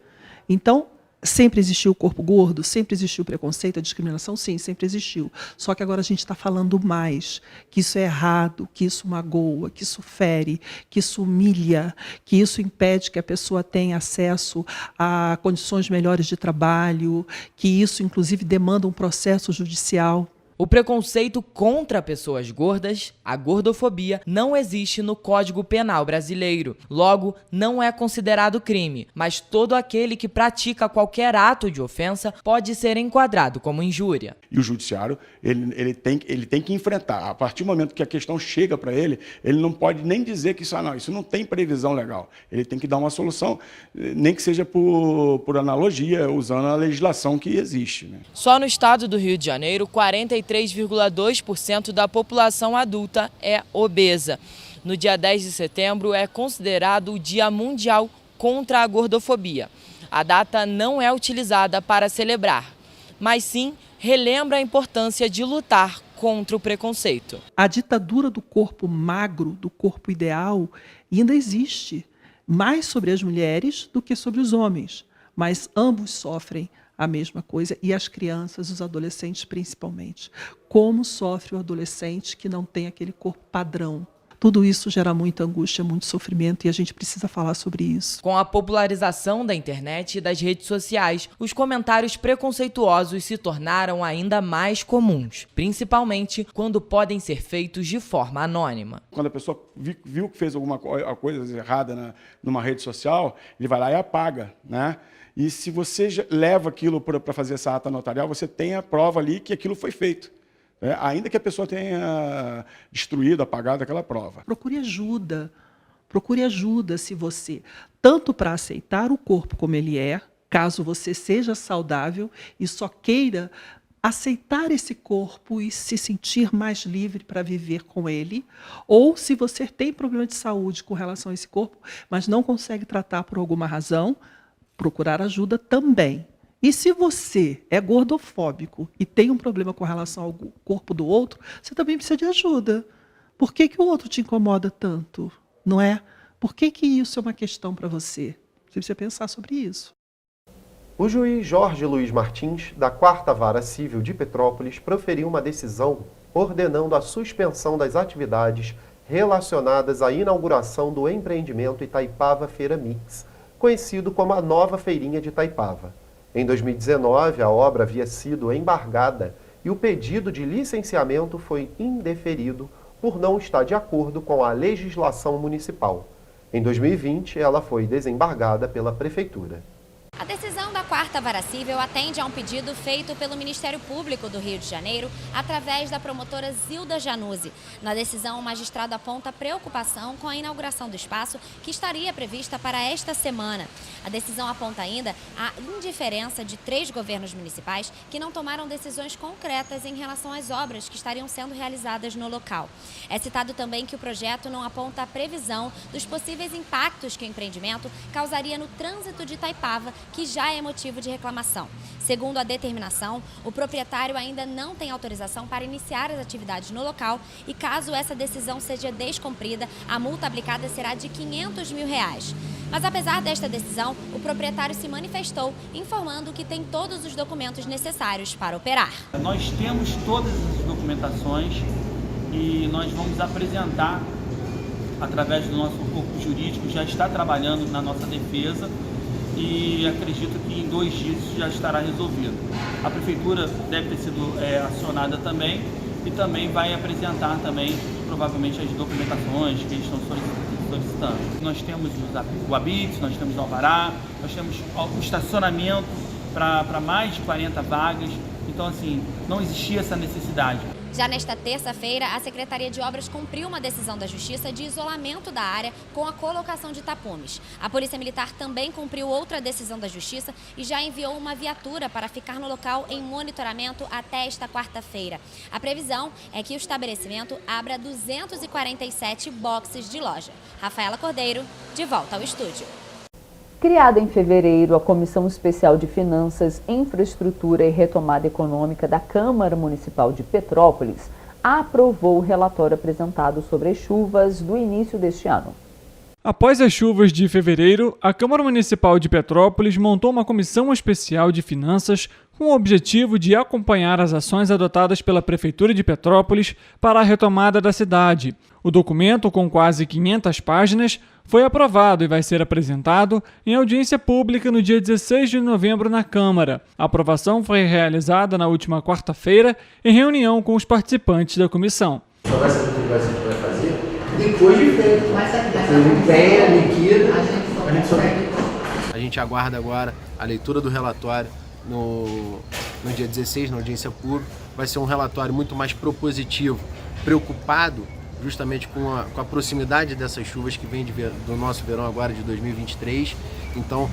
Então, Sempre existiu o corpo gordo? Sempre existiu o preconceito, a discriminação? Sim, sempre existiu. Só que agora a gente está falando mais, que isso é errado, que isso magoa, que isso fere, que isso humilha, que isso impede que a pessoa tenha acesso a condições melhores de trabalho, que isso, inclusive, demanda um processo judicial. O preconceito contra pessoas gordas, a gordofobia, não existe no Código Penal brasileiro. Logo, não é considerado crime, mas todo aquele que pratica qualquer ato de ofensa pode ser enquadrado como injúria. E o judiciário, ele tem que enfrentar. A partir do momento que a questão chega para ele não pode nem dizer que isso não tem previsão legal. Ele tem que dar uma solução, nem que seja por analogia, usando a legislação que existe, né? Só no estado do Rio de Janeiro, 43,2% da população adulta é obesa. No dia 10 de setembro é considerado o Dia Mundial contra a Gordofobia. A data não é utilizada para celebrar, mas sim relembra a importância de lutar contra o preconceito. A ditadura do corpo magro, do corpo ideal, ainda existe, mais sobre as mulheres do que sobre os homens, mas ambos sofrem a mesma coisa, e as crianças, os adolescentes principalmente. Como sofre o adolescente que não tem aquele corpo padrão? Tudo isso gera muita angústia, muito sofrimento, e a gente precisa falar sobre isso. Com a popularização da internet e das redes sociais, os comentários preconceituosos se tornaram ainda mais comuns, principalmente quando podem ser feitos de forma anônima. Quando a pessoa viu que fez alguma coisa errada numa rede social, ele vai lá e apaga, né? E se você leva aquilo para fazer essa ata notarial, você tem a prova ali que aquilo foi feito. Ainda que a pessoa tenha destruído, apagado aquela prova. Procure ajuda se você, tanto para aceitar o corpo como ele é, caso você seja saudável e só queira aceitar esse corpo e se sentir mais livre para viver com ele, ou se você tem problema de saúde com relação a esse corpo, mas não consegue tratar por alguma razão, procurar ajuda também. E se você é gordofóbico e tem um problema com relação ao corpo do outro, você também precisa de ajuda. Por que o outro te incomoda tanto? Não é? Por que isso é uma questão para você? Você precisa pensar sobre isso. O juiz Jorge Luiz Martins, da 4ª Vara Civil de Petrópolis, proferiu uma decisão ordenando a suspensão das atividades relacionadas à inauguração do empreendimento Itaipava Feira Mix, conhecido como a Nova Feirinha de Itaipava. Em 2019, a obra havia sido embargada e o pedido de licenciamento foi indeferido por não estar de acordo com a legislação municipal. Em 2020, ela foi desembargada pela Prefeitura. A decisão da 4ª Vara Civil atende a um pedido feito pelo Ministério Público do Rio de Janeiro através da promotora Zilda Januzzi. Na decisão, o magistrado aponta preocupação com a inauguração do espaço que estaria prevista para esta semana. A decisão aponta ainda a indiferença de 3 governos municipais que não tomaram decisões concretas em relação às obras que estariam sendo realizadas no local. É citado também que o projeto não aponta a previsão dos possíveis impactos que o empreendimento causaria no trânsito de Itaipava, que já é motivo de reclamação. Segundo a determinação, o proprietário ainda não tem autorização para iniciar as atividades no local e, caso essa decisão seja descumprida, a multa aplicada será de R$500 mil. Mas, apesar desta decisão, o proprietário se manifestou, informando que tem todos os documentos necessários para operar. Nós temos todas as documentações e nós vamos apresentar, através do nosso corpo jurídico, já está trabalhando na nossa defesa, e acredito que em 2 dias isso já estará resolvido. A Prefeitura deve ter sido acionada também e também vai apresentar também, provavelmente, as documentações que eles estão solicitando. Nós temos o habite, nós temos o alvará, nós temos o estacionamento para mais de 40 vagas, então assim, não existia essa necessidade. Já nesta terça-feira, a Secretaria de Obras cumpriu uma decisão da Justiça de isolamento da área com a colocação de tapumes. A Polícia Militar também cumpriu outra decisão da Justiça e já enviou uma viatura para ficar no local em monitoramento até esta quarta-feira. A previsão é que o estabelecimento abra 247 boxes de loja. Rafaela Cordeiro, de volta ao estúdio. Criada em fevereiro, a Comissão Especial de Finanças, Infraestrutura e Retomada Econômica da Câmara Municipal de Petrópolis aprovou o relatório apresentado sobre as chuvas do início deste ano. Após as chuvas de fevereiro, a Câmara Municipal de Petrópolis montou uma comissão especial de finanças com o objetivo de acompanhar as ações adotadas pela Prefeitura de Petrópolis para a retomada da cidade. O documento, com quase 500 páginas, foi aprovado e vai ser apresentado em audiência pública no dia 16 de novembro na Câmara. A aprovação foi realizada na última quarta-feira em reunião com os participantes da comissão. Só vai saber o que a gente vai fazer depois de feito. Liquida, a gente aguarda agora a leitura do relatório no dia 16, na audiência pública. Vai ser um relatório muito mais propositivo, preocupado justamente com a proximidade dessas chuvas que vem do nosso verão agora de 2023. Então,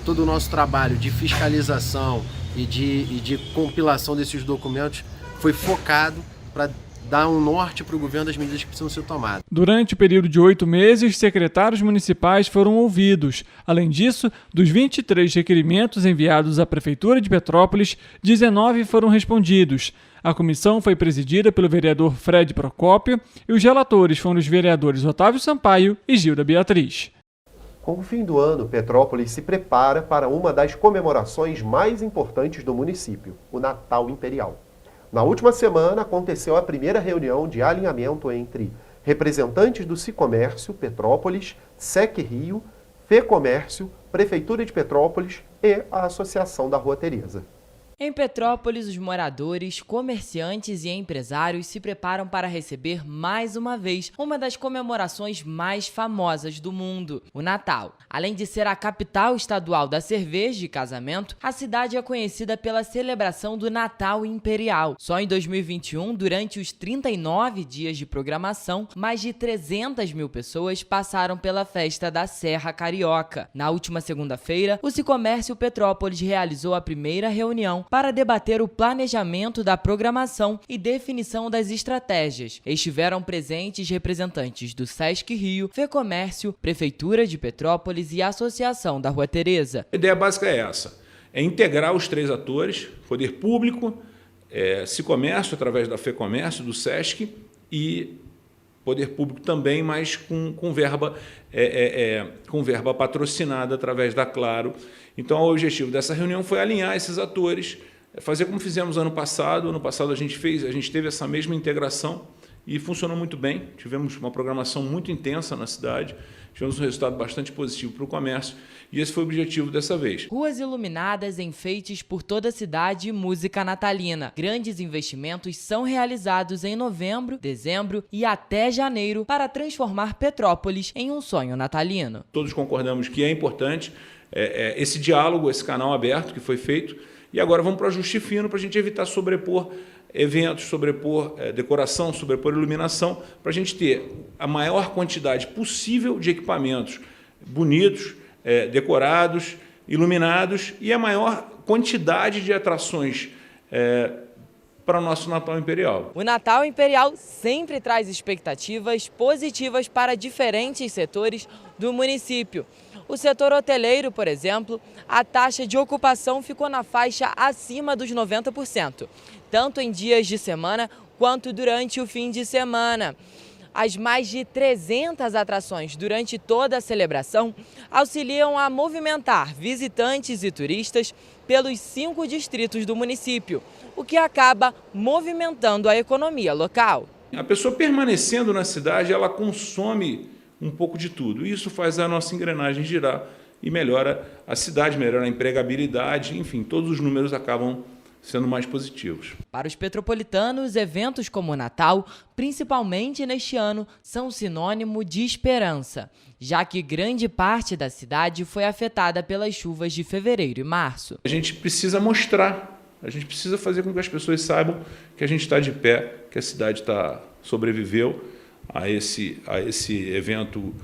todo o nosso trabalho de fiscalização e de compilação desses documentos foi focado para dar um norte para o governo das medidas que precisam ser tomadas. Durante o período de 8 meses, secretários municipais foram ouvidos. Além disso, dos 23 requerimentos enviados à Prefeitura de Petrópolis, 19 foram respondidos. A comissão foi presidida pelo vereador Fred Procópio e os relatores foram os vereadores Otávio Sampaio e Gilda Beatriz. Com o fim do ano, Petrópolis se prepara para uma das comemorações mais importantes do município, o Natal Imperial. Na última semana, aconteceu a primeira reunião de alinhamento entre representantes do Sicomércio Petrópolis, SEC Rio, FEComércio, Prefeitura de Petrópolis e a Associação da Rua Tereza. Em Petrópolis, os moradores, comerciantes e empresários se preparam para receber mais uma vez uma das comemorações mais famosas do mundo, o Natal. Além de ser a capital estadual da cerveja e casamento, a cidade é conhecida pela celebração do Natal Imperial. Só em 2021, durante os 39 dias de programação, mais de 300 mil pessoas passaram pela festa da Serra Carioca. Na última segunda-feira, o Sicomércio Petrópolis realizou a primeira reunião para debater o planejamento da programação e definição das estratégias. Estiveram presentes representantes do SESC Rio, FEComércio, Prefeitura de Petrópolis e Associação da Rua Tereza. A ideia básica é essa, é integrar os três atores, poder público, Sicomércio através da FEComércio, do SESC e poder público também, mas com verba patrocinada através da Claro. Então, o objetivo dessa reunião foi alinhar esses atores, fazer como fizemos ano passado. Ano passado a gente teve essa mesma integração e funcionou muito bem. Tivemos uma programação muito intensa na cidade, tivemos um resultado bastante positivo para o comércio e esse foi o objetivo dessa vez. Ruas iluminadas, enfeites por toda a cidade e música natalina. Grandes investimentos são realizados em novembro, dezembro e até janeiro para transformar Petrópolis em um sonho natalino. Todos concordamos que é importante esse diálogo, esse canal aberto que foi feito e agora vamos para o ajuste fino para a gente evitar sobrepor eventos, sobrepor decoração, sobrepor iluminação, para a gente ter a maior quantidade possível de equipamentos bonitos, decorados, iluminados e a maior quantidade de atrações para o nosso Natal Imperial. O Natal Imperial sempre traz expectativas positivas para diferentes setores do município. O setor hoteleiro, por exemplo, a taxa de ocupação ficou na faixa acima dos 90%, tanto em dias de semana quanto durante o fim de semana. As mais de 300 atrações durante toda a celebração auxiliam a movimentar visitantes e turistas pelos 5 distritos do município, o que acaba movimentando a economia local. A pessoa permanecendo na cidade, ela consome um pouco de tudo. Isso faz a nossa engrenagem girar e melhora a cidade, melhora a empregabilidade, enfim, todos os números acabam sendo mais positivos. Para os petropolitanos, eventos como o Natal, principalmente neste ano, são sinônimo de esperança, já que grande parte da cidade foi afetada pelas chuvas de fevereiro e março. A gente precisa mostrar, a gente precisa fazer com que as pessoas saibam que a gente está de pé, que a cidade sobreviveu a esse evento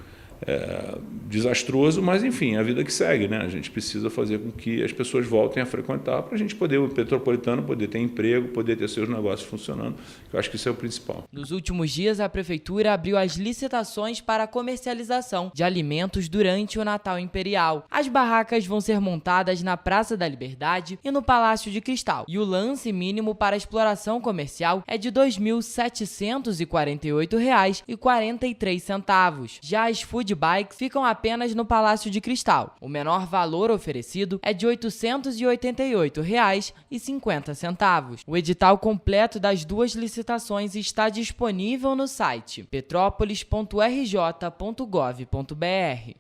desastroso, mas enfim, a vida que segue, né? A gente precisa fazer com que as pessoas voltem a frequentar para a gente poder, o petropolitano, poder ter emprego, poder ter seus negócios funcionando. Eu acho que isso é o principal. Nos últimos dias, a Prefeitura abriu as licitações para a comercialização de alimentos durante o Natal Imperial. As barracas vão ser montadas na Praça da Liberdade e no Palácio de Cristal, e o lance mínimo para a exploração comercial é de R$ 2.748,43. Já as food de bikes ficam apenas no Palácio de Cristal. O menor valor oferecido é de R$ 888,50. O edital completo das duas licitações está disponível no site petrópolis.rj.gov.br.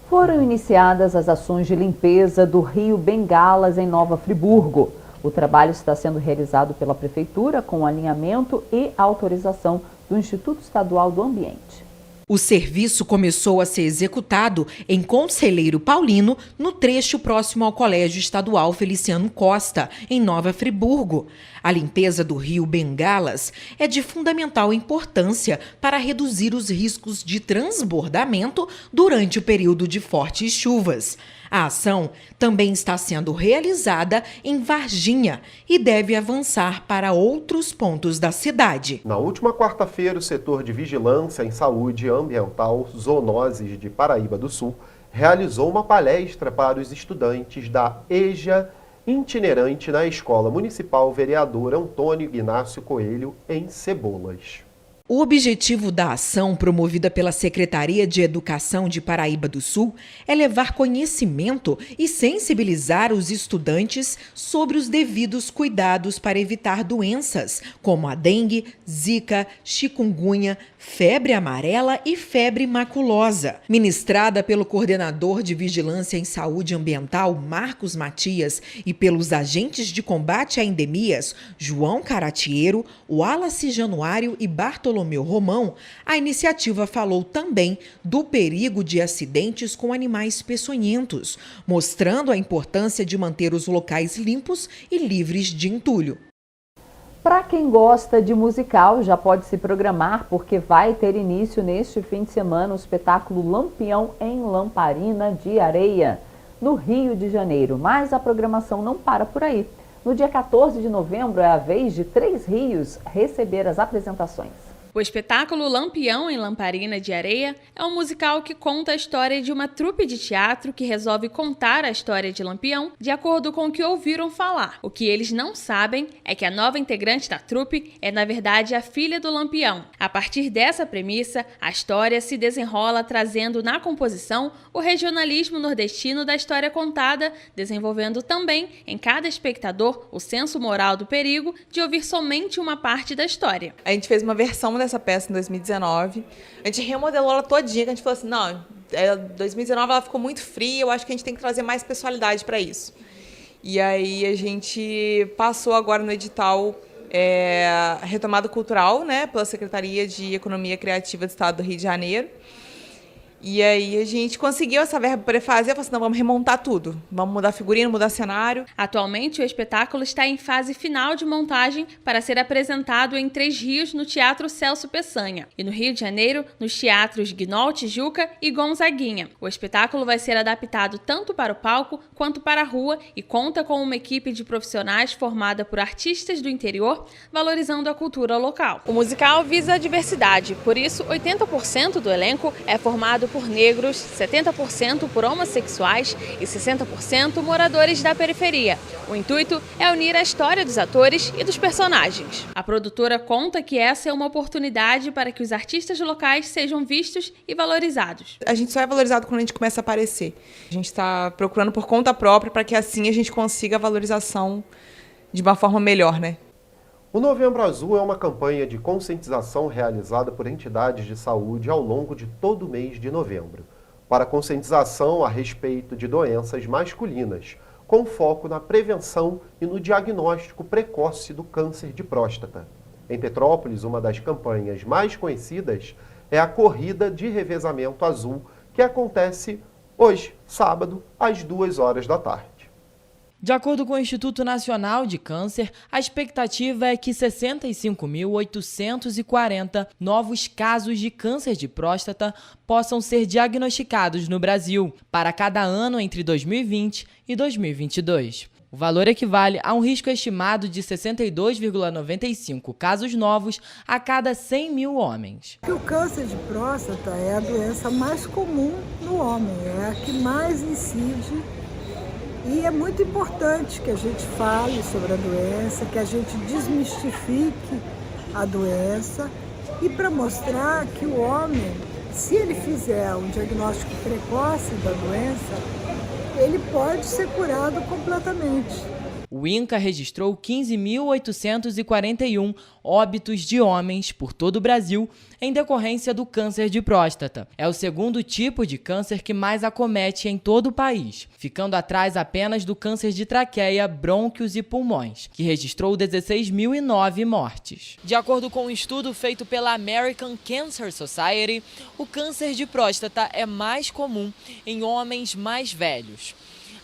Foram iniciadas as ações de limpeza do Rio Bengalas em Nova Friburgo. O trabalho está sendo realizado pela Prefeitura com alinhamento e autorização do Instituto Estadual do Ambiente. O serviço começou a ser executado em Conselheiro Paulino, no trecho próximo ao Colégio Estadual Feliciano Costa, em Nova Friburgo. A limpeza do Rio Bengalas é de fundamental importância para reduzir os riscos de transbordamento durante o período de fortes chuvas. A ação também está sendo realizada em Varginha e deve avançar para outros pontos da cidade. Na última quarta-feira, o setor de Vigilância em Saúde Ambiental Zoonoses de Paraíba do Sul realizou uma palestra para os estudantes da EJA itinerante na Escola Municipal Vereador Antônio Ignácio Coelho, em Cebolas. O objetivo da ação promovida pela Secretaria de Educação de Paraíba do Sul é levar conhecimento e sensibilizar os estudantes sobre os devidos cuidados para evitar doenças como a dengue, zika, chikungunya, febre amarela e febre maculosa. Ministrada pelo coordenador de Vigilância em Saúde Ambiental, Marcos Matias, e pelos agentes de combate a endemias, João Caratiero, Wallace Januário e Bartolomeu Romão, a iniciativa falou também do perigo de acidentes com animais peçonhentos, mostrando a importância de manter os locais limpos e livres de entulho. Para quem gosta de musical, já pode se programar, porque vai ter início neste fim de semana o espetáculo Lampião em Lamparina de Areia, no Rio de Janeiro. Mas a programação não para por aí. No dia 14 de novembro é a vez de 3 rios receber as apresentações. O espetáculo Lampião em Lamparina de Areia é um musical que conta a história de uma trupe de teatro que resolve contar a história de Lampião de acordo com o que ouviram falar. O que eles não sabem é que a nova integrante da trupe é, na verdade, a filha do Lampião. A partir dessa premissa, a história se desenrola trazendo na composição o regionalismo nordestino da história contada, desenvolvendo também em cada espectador o senso moral do perigo de ouvir somente uma parte da história. A gente fez uma versão dessa peça em 2019. A gente remodelou ela todinha, que a gente falou assim, não, 2019 ela ficou muito fria, eu acho que a gente tem que trazer mais pessoalidade para isso. E aí a gente passou agora no edital Retomada Cultural, né, pela Secretaria de Economia Criativa do Estado do Rio de Janeiro. E aí a gente conseguiu essa verba para fazer, falou assim, não, vamos remontar tudo, vamos mudar figurino, mudar cenário. Atualmente o espetáculo está em fase final de montagem para ser apresentado em 3 rios no Teatro Celso Peçanha e no Rio de Janeiro nos teatros Guinol, Tijuca e Gonzaguinha. O espetáculo vai ser adaptado tanto para o palco quanto para a rua e conta com uma equipe de profissionais formada por artistas do interior, valorizando a cultura local. O musical visa a diversidade, por isso 80% do elenco é formado por negros, 70% por homossexuais e 60% moradores da periferia. O intuito é unir a história dos atores e dos personagens. A produtora conta que essa é uma oportunidade para que os artistas locais sejam vistos e valorizados. A gente só é valorizado quando a gente começa a aparecer. A gente está procurando por conta própria para que assim a gente consiga a valorização de uma forma melhor, né? O Novembro Azul é uma campanha de conscientização realizada por entidades de saúde ao longo de todo o mês de novembro, para conscientização a respeito de doenças masculinas, com foco na prevenção e no diagnóstico precoce do câncer de próstata. Em Petrópolis, uma das campanhas mais conhecidas é a Corrida de Revezamento Azul, que acontece hoje, sábado, às 14h. De acordo com o Instituto Nacional de Câncer, a expectativa é que 65.840 novos casos de câncer de próstata possam ser diagnosticados no Brasil, para cada ano entre 2020 e 2022. O valor equivale a um risco estimado de 62,95 casos novos a cada 100 mil homens. O câncer de próstata é a doença mais comum no homem, é a que mais incide. E é muito importante que a gente fale sobre a doença, que a gente desmistifique a doença e para mostrar que o homem Se ele fizer um diagnóstico precoce da doença, ele pode ser curado completamente. O INCA registrou 15.841 óbitos de homens por todo o Brasil em decorrência do câncer de próstata. É o segundo tipo de câncer que mais acomete em todo o país, ficando atrás apenas do câncer de traqueia, brônquios e pulmões, que registrou 16.009 mortes. De acordo com um estudo feito pela American Cancer Society, o câncer de próstata é mais comum em homens mais velhos.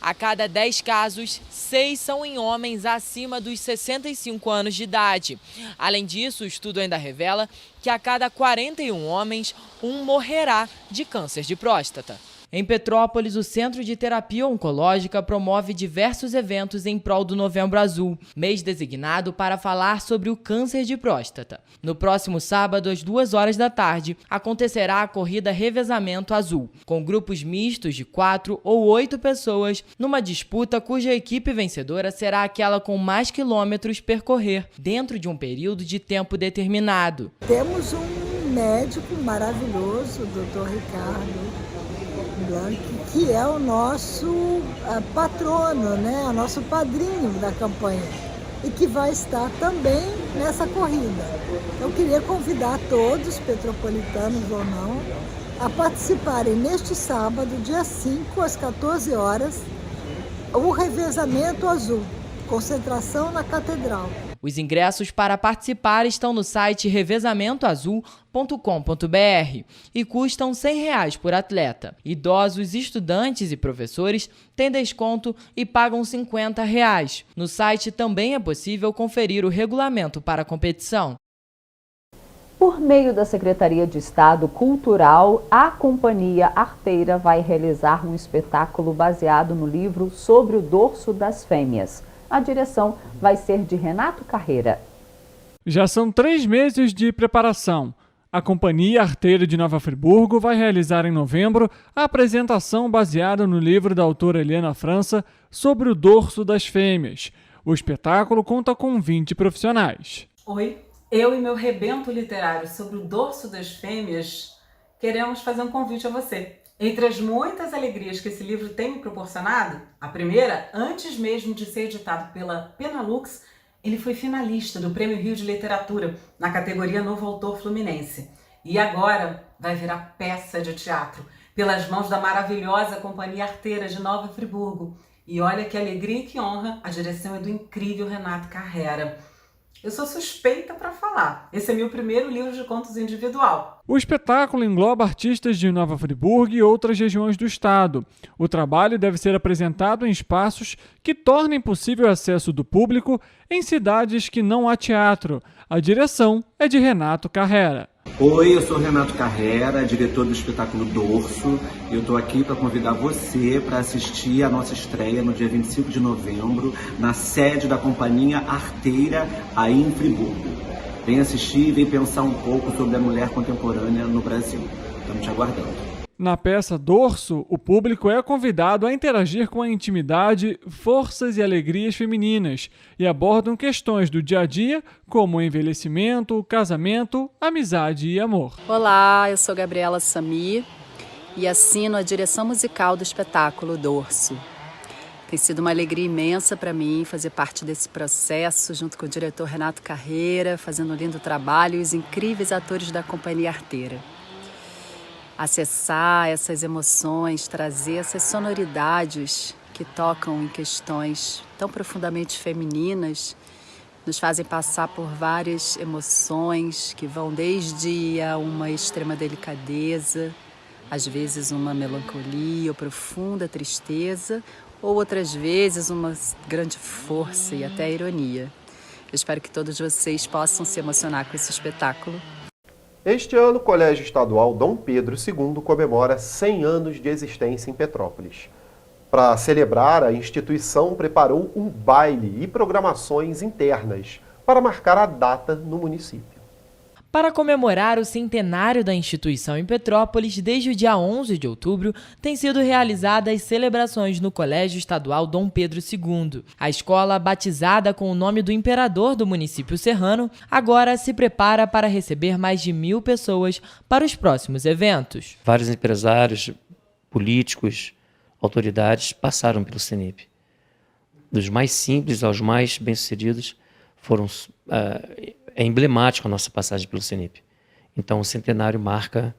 A cada 10 casos, 6 são em homens acima dos 65 anos de idade. Além disso, o estudo ainda revela que a cada 41 homens, um morrerá de câncer de próstata. Em Petrópolis, o Centro de Terapia Oncológica promove diversos eventos em prol do Novembro Azul, mês designado para falar sobre o câncer de próstata. No próximo sábado, às 2h da tarde, acontecerá a corrida Revezamento Azul, com grupos mistos de 4 ou 8 pessoas, numa disputa cuja equipe vencedora será aquela com mais quilômetros percorrer, dentro de um período de tempo determinado. Temos um médico maravilhoso, o Dr. Ricardo Blanc, que é o nosso patrono, né? O nosso padrinho da campanha e que vai estar também nessa corrida. Eu queria convidar todos, petropolitanos ou não, a participarem neste sábado, dia 5, às 14 horas, o Revezamento Azul, concentração na Catedral. Os ingressos para participar estão no site revezamentoazul.com.br e custam R$ 100 por atleta. Idosos, estudantes e professores têm desconto e pagam R$ 50. No site também é possível conferir o regulamento para a competição. Por meio da Secretaria de Estado Cultural, a Companhia Arteira vai realizar um espetáculo baseado no livro Sobre o Dorso das Fêmeas. A direção vai ser de Renato Carreira. Já são 3 meses de preparação. A Companhia Arteira de Nova Friburgo vai realizar em novembro a apresentação baseada no livro da autora Eliana França Sobre o Dorso das Fêmeas. O espetáculo conta com 20 profissionais. Oi, eu e meu rebento literário sobre o dorso das fêmeas queremos fazer um convite a você. Entre as muitas alegrias que esse livro tem me proporcionado, a primeira, antes mesmo de ser editado pela Penalux, ele foi finalista do Prêmio Rio de Literatura na categoria Novo Autor Fluminense. E agora vai virar peça de teatro, pelas mãos da maravilhosa Companhia Arteira de Nova Friburgo. E olha que alegria e que honra, a direção é do incrível Renato Carreira. Eu sou suspeita para falar. Esse é meu primeiro livro de contos individual. O espetáculo engloba artistas de Nova Friburgo e outras regiões do estado. O trabalho deve ser apresentado em espaços que tornem possível o acesso do público em cidades que não há teatro. A direção é de Renato Carreira. Oi, eu sou Renato Carreira, diretor do espetáculo Dorso. Eu estou aqui para convidar você para assistir a nossa estreia no dia 25 de novembro, na sede da Companhia Arteira, aí em Friburgo. Vem assistir e vem pensar um pouco sobre a mulher contemporânea no Brasil. Estamos te aguardando. Na peça Dorso, o público é convidado a interagir com a intimidade, forças e alegrias femininas e abordam questões do dia a dia, como o envelhecimento, casamento, amizade e amor. Olá, eu sou Gabriela Sami e assino a direção musical do espetáculo Dorso. Tem sido uma alegria imensa para mim fazer parte desse processo, junto com o diretor Renato Carreira, fazendo um lindo trabalho e os incríveis atores da Companhia Arteira. Acessar essas emoções, trazer essas sonoridades que tocam em questões tão profundamente femininas, nos fazem passar por várias emoções que vão desde uma extrema delicadeza, às vezes uma melancolia ou profunda tristeza, ou outras vezes uma grande força e até ironia. Eu espero que todos vocês possam se emocionar com esse espetáculo. Este ano, o Colégio Estadual Dom Pedro II comemora 100 anos de existência em Petrópolis. Para celebrar, a instituição preparou um baile e programações internas para marcar a data no município. Para comemorar o centenário da instituição em Petrópolis, desde o dia 11 de outubro, têm sido realizadas celebrações no Colégio Estadual Dom Pedro II. A escola, batizada com o nome do imperador do município serrano, agora se prepara para receber mais de 1.000 pessoas para os próximos eventos. Vários empresários, políticos, autoridades passaram pelo CENIP. Dos mais simples aos mais bem-sucedidos, é emblemático a nossa passagem pelo CENIP. Então, o centenário marca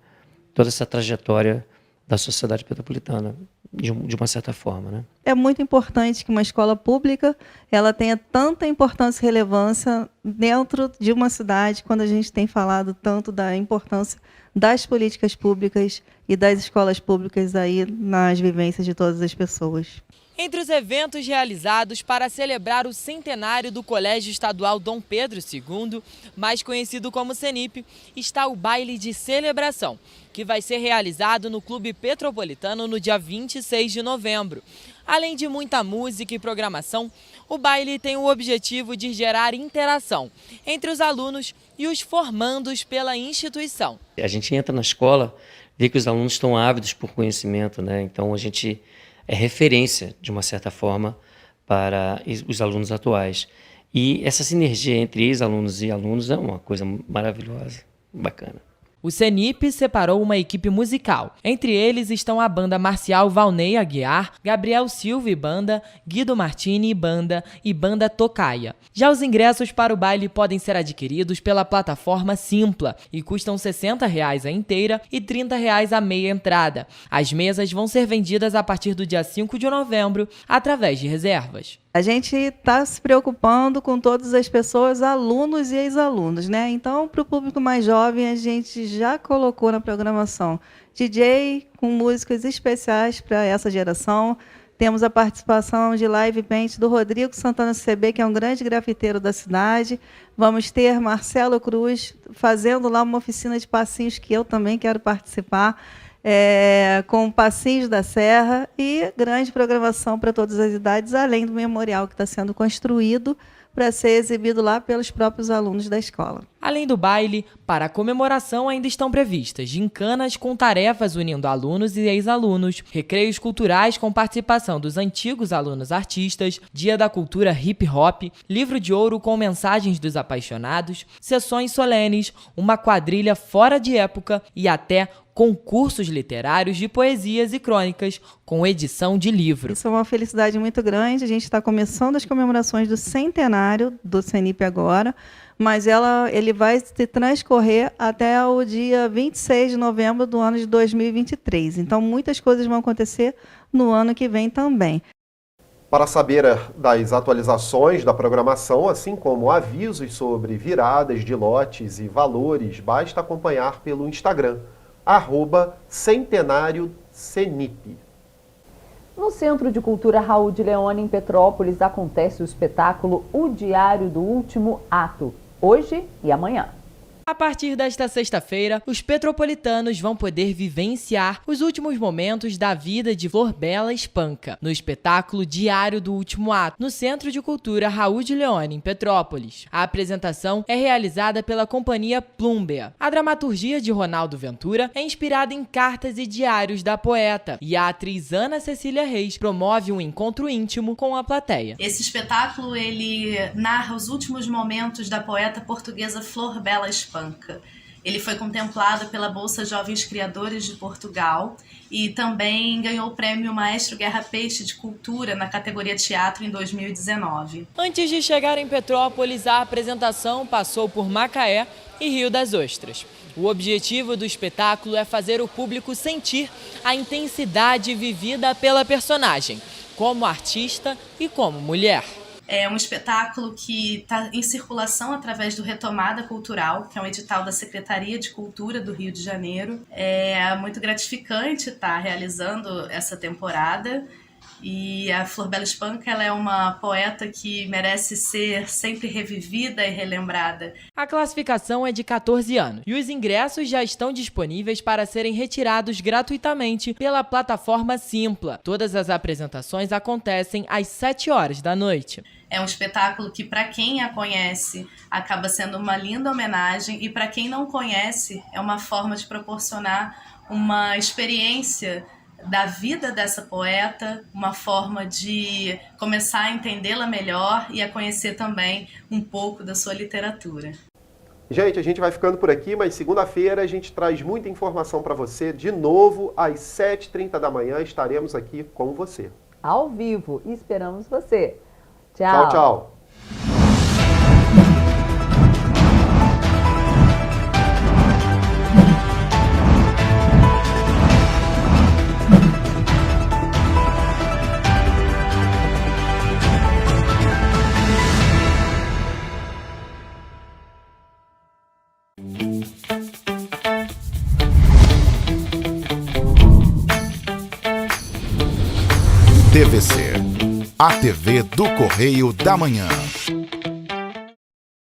toda essa trajetória da sociedade petropolitana, de uma certa forma, né? É muito importante que uma escola pública ela tenha tanta importância e relevância dentro de uma cidade, quando a gente tem falado tanto da importância das políticas públicas e das escolas públicas aí nas vivências de todas as pessoas. Entre os eventos realizados para celebrar o centenário do Colégio Estadual Dom Pedro II, mais conhecido como CENIP, está o baile de celebração, que vai ser realizado no Clube Petropolitano no dia 26 de novembro. Além de muita música e programação, o baile tem o objetivo de gerar interação entre os alunos e os formandos pela instituição. A gente entra na escola, vê que os alunos estão ávidos por conhecimento, né? Então a gente é referência, de uma certa forma, para os alunos atuais. E essa sinergia entre ex-alunos e alunos é uma coisa maravilhosa, bacana. O CENIP separou uma equipe musical. Entre eles estão a banda marcial Valnei Aguiar, Gabriel Silva e banda, Guido Martini e banda Tocaia. Já os ingressos para o baile podem ser adquiridos pela plataforma Simpla e custam R$ 60 a inteira e R$ 30 a meia entrada. As mesas vão ser vendidas a partir do dia 5 de novembro através de reservas. A gente está se preocupando com todas as pessoas, alunos e ex-alunos, né? Então, para o público mais jovem, a gente já colocou na programação DJ com músicas especiais para essa geração. Temos a participação de live paint do Rodrigo Santana CB, que é um grande grafiteiro da cidade. Vamos ter Marcelo Cruz fazendo lá uma oficina de passinhos que eu também quero participar. Com Passinhos da Serra e grande programação para todas as idades, além do memorial que está sendo construído para ser exibido lá pelos próprios alunos da escola. Além do baile, para a comemoração ainda estão previstas gincanas com tarefas unindo alunos e ex-alunos, recreios culturais com participação dos antigos alunos artistas, Dia da Cultura Hip Hop, livro de ouro com mensagens dos apaixonados, sessões solenes, uma quadrilha fora de época e até concursos literários de poesias e crônicas com edição de livro. Isso é uma felicidade muito grande. A gente está começando as comemorações do centenário do CENIP agora, mas ele vai se transcorrer até o dia 26 de novembro do ano de 2023. Então, muitas coisas vão acontecer no ano que vem também. Para saber das atualizações da programação, assim como avisos sobre viradas de lotes e valores, basta acompanhar pelo Instagram, @centenariocenip. No Centro de Cultura Raul de Leone, em Petrópolis, acontece o espetáculo O Diário do Último Ato, hoje e amanhã. A partir desta sexta-feira, os petropolitanos vão poder vivenciar os últimos momentos da vida de Flor Bela Espanca, no espetáculo Diário do Último Ato, no Centro de Cultura Raul de Leone, em Petrópolis. A apresentação é realizada pela companhia Plumbea. A dramaturgia de Ronaldo Ventura é inspirada em cartas e diários da poeta, e a atriz Ana Cecília Reis promove um encontro íntimo com a plateia. Esse espetáculo, ele narra os últimos momentos da poeta portuguesa Flor Bela Espanca. Ele foi contemplado pela Bolsa Jovens Criadores de Portugal e também ganhou o prêmio Maestro Guerra Peixe de Cultura na categoria Teatro em 2019. Antes de chegar em Petrópolis, a apresentação passou por Macaé e Rio das Ostras. O objetivo do espetáculo é fazer o público sentir a intensidade vivida pela personagem, como artista e como mulher. É um espetáculo que está em circulação através do Retomada Cultural, que é um edital da Secretaria de Cultura do Rio de Janeiro. É muito gratificante estar realizando essa temporada E a Flor Bela Espanca, ela é uma poeta que merece ser sempre revivida e relembrada. A classificação é de 14 anos e os ingressos já estão disponíveis para serem retirados gratuitamente pela plataforma Simpla. Todas as apresentações acontecem às 7 horas da noite. É um espetáculo que, para quem a conhece, acaba sendo uma linda homenagem, e para quem não conhece, é uma forma de proporcionar uma experiência da vida dessa poeta, uma forma de começar a entendê-la melhor e a conhecer também um pouco da sua literatura. Gente, a gente vai ficando por aqui, mas segunda-feira a gente traz muita informação para você. De novo, às 7h30 da manhã, estaremos aqui com você. Ao vivo, e esperamos você. Tchau, tchau. TVC, a TV do Correio da Manhã.